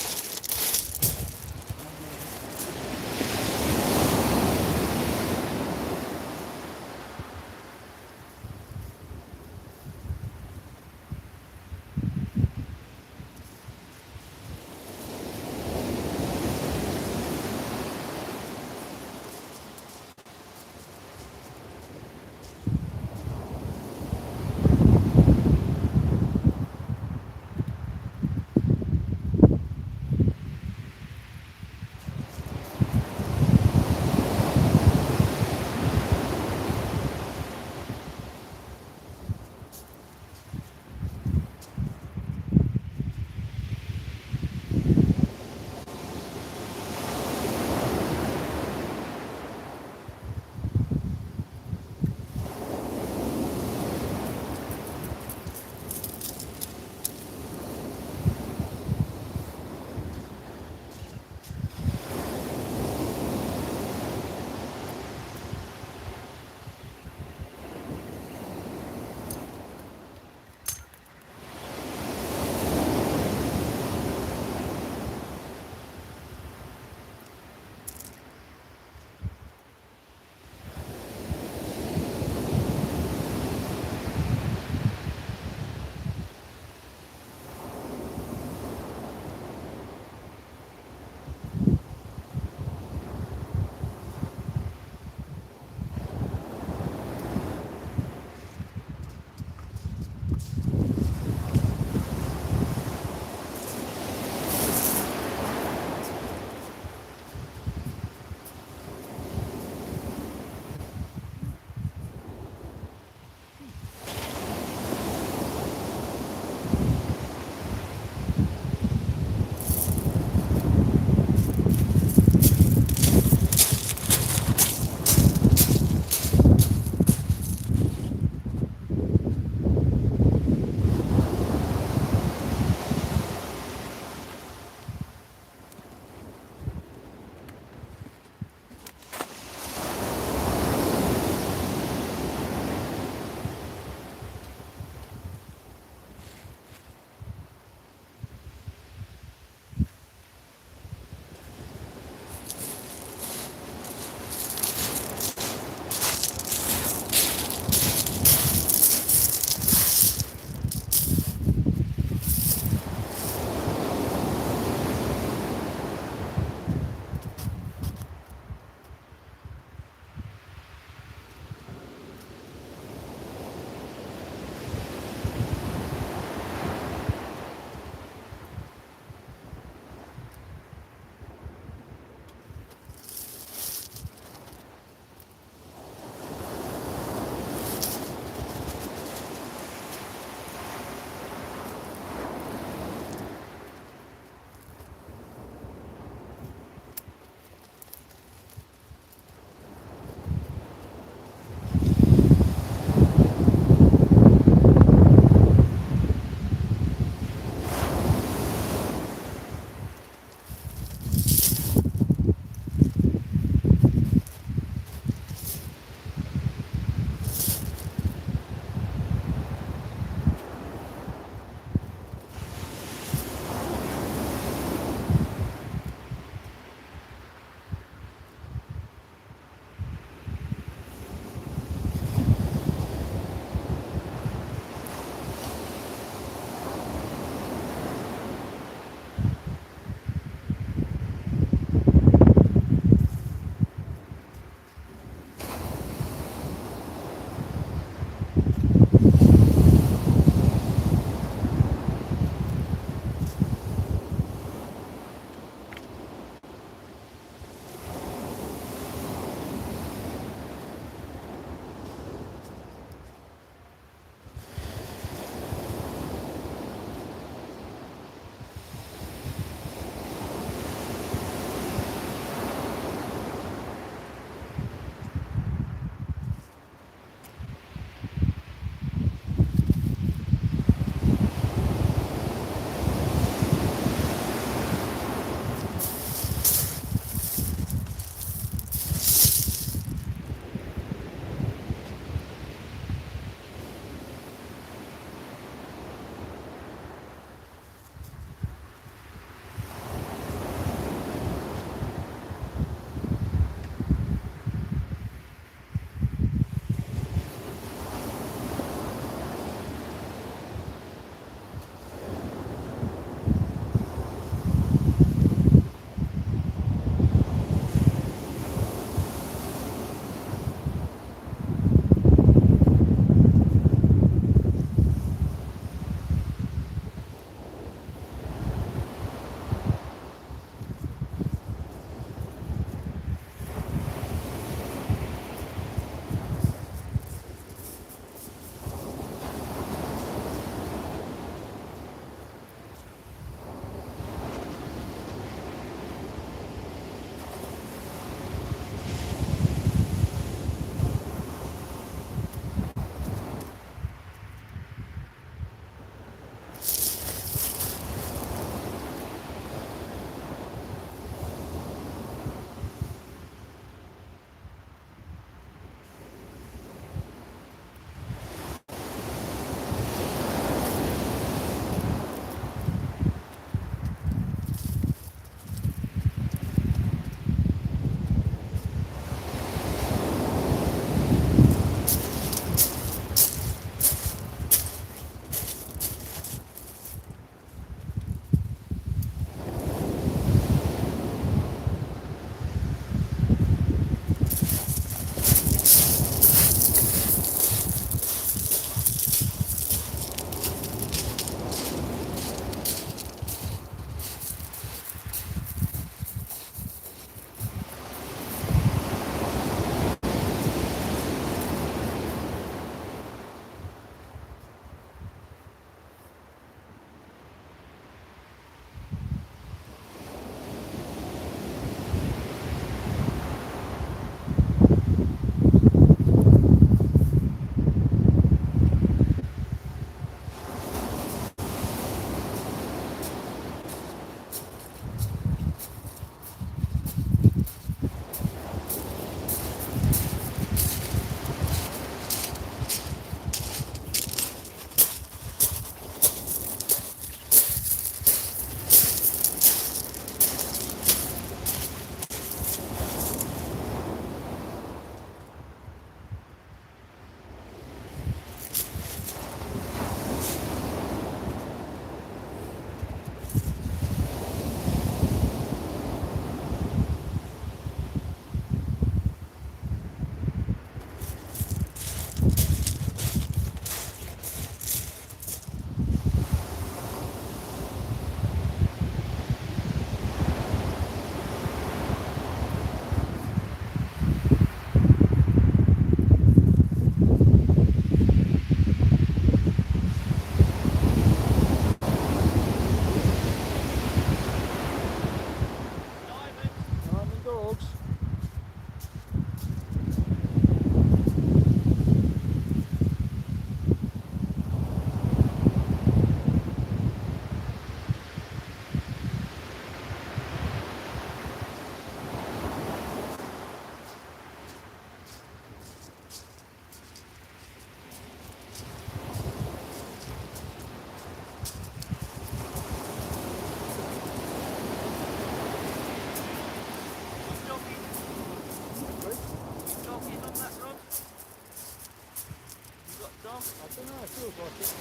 don't know, it feels like it.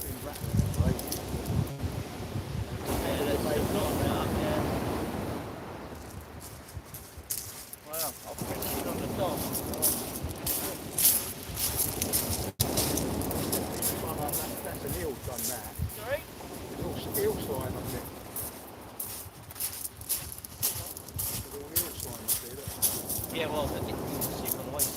Been rattling for ages. Yeah, that's still got that up, yeah. Wow, I'll finish it on the dog. That's an eel done that. Sorry? Eel slime up there. There's all eel slime up there, look. Yeah, well, you can see it on the waist.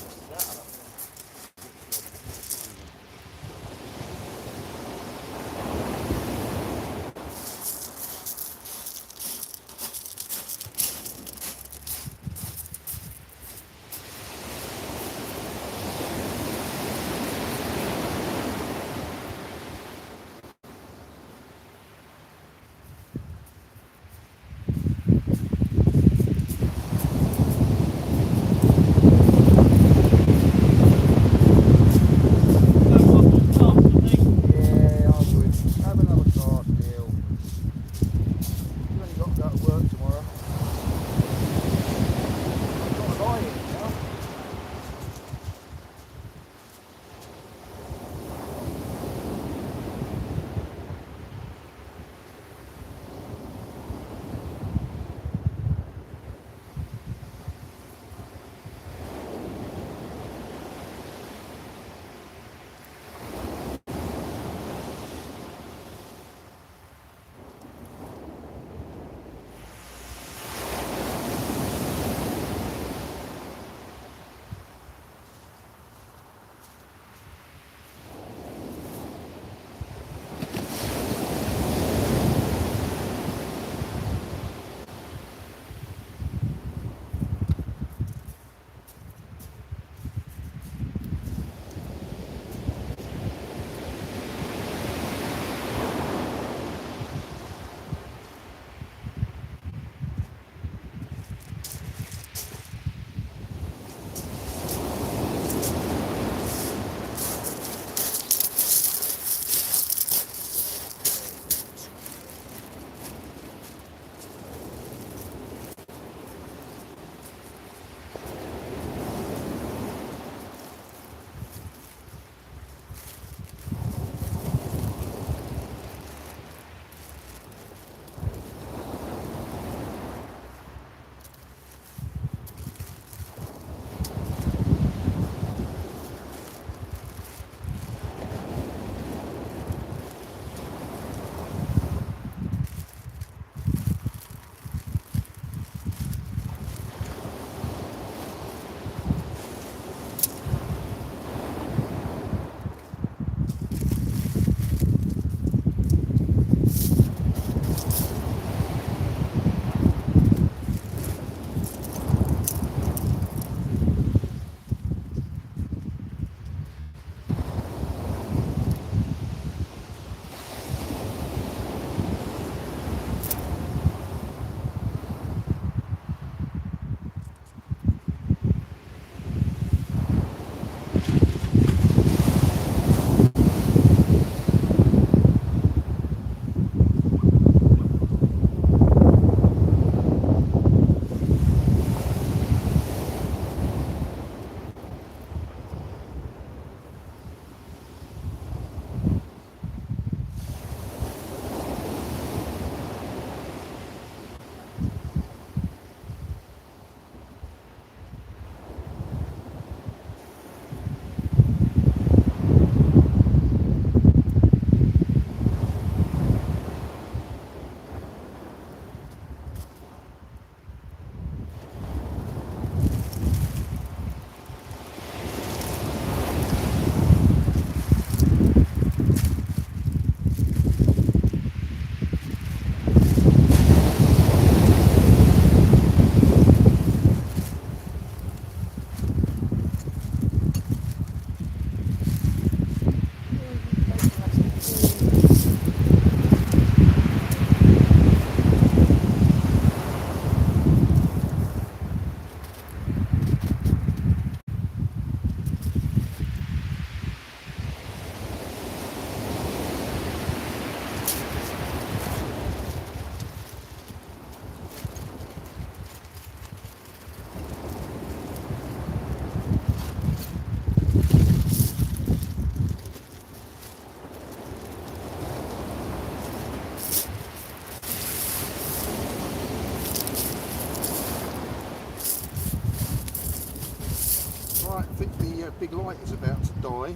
light is about to die,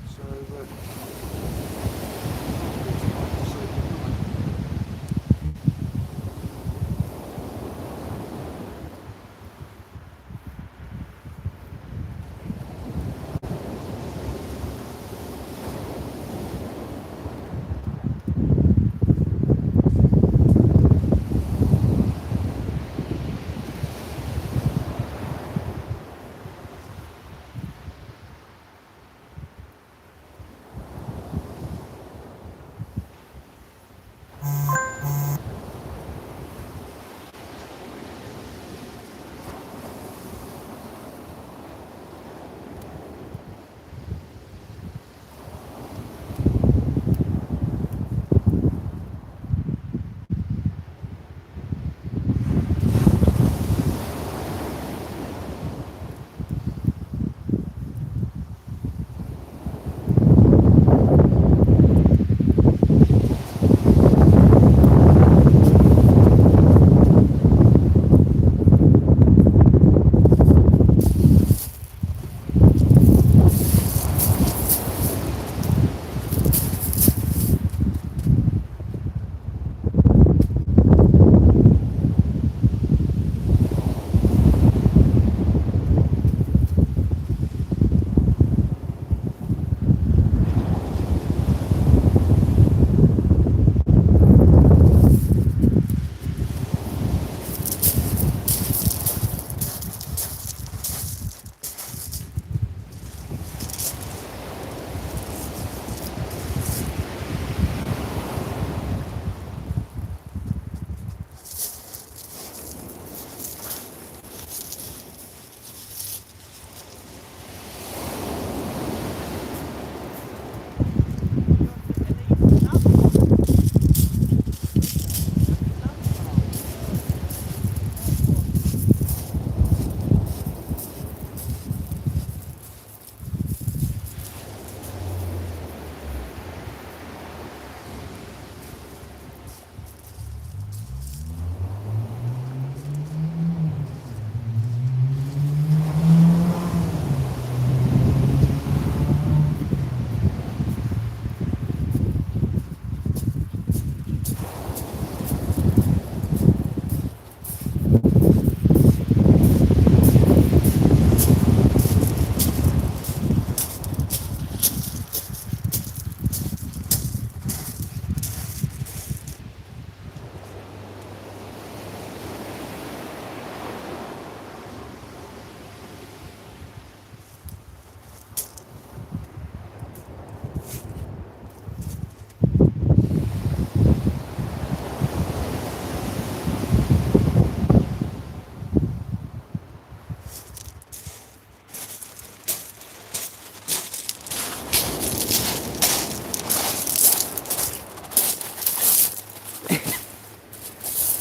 so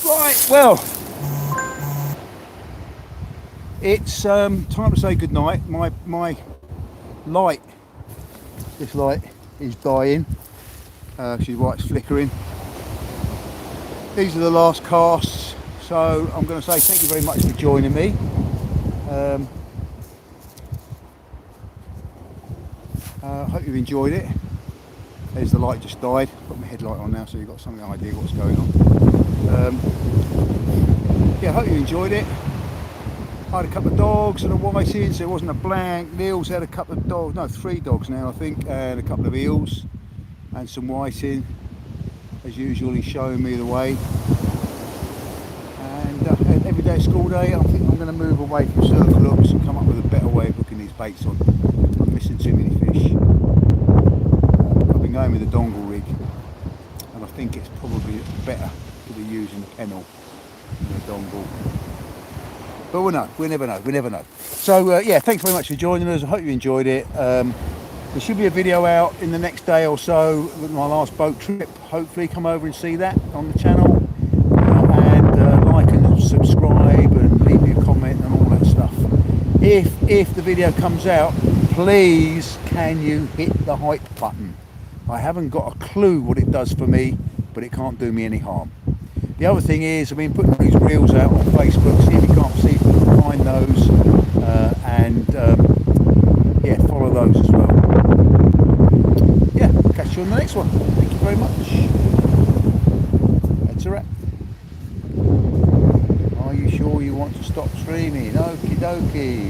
right, well, it's time to say goodnight. My light, this light is dying. She's white, it's flickering. These are the last casts, so I'm going to say thank you very much for joining me. Hope you've enjoyed it. There's the light just died. Put my headlight on now so you've got some idea what's going on. Yeah, I hope you enjoyed it. I had a couple of dogs and a whiting, so it wasn't a blank. Neil's had a couple of dogs, no, 3 dogs now I think, and a couple of eels and some whiting. As usual, he's showing me the way. And every day school day, I think I'm going to move away from circle hooks and come up with a better way of hooking these baits on. I'm missing too many fish. I've been going with a dongle rig, and I think it's probably better to be using a kennel than a dongle. But we'll know, we never know. So yeah, thanks very much for joining us. I hope you enjoyed it. There should be a video out in the next day or so with my last boat trip. Hopefully come over and see that on the channel, and like and subscribe and leave me a comment and all that stuff. If the video comes out, please can you hit the hype button. I haven't got a clue what it does for me, but it can't do me any harm. The other thing is, I've been putting these reels out on Facebook, see if you can't see if you can find those, and those as well. Yeah, catch you on the next one. Thank you very much. That's a wrap. Are you sure you want to stop streaming? Okie dokie.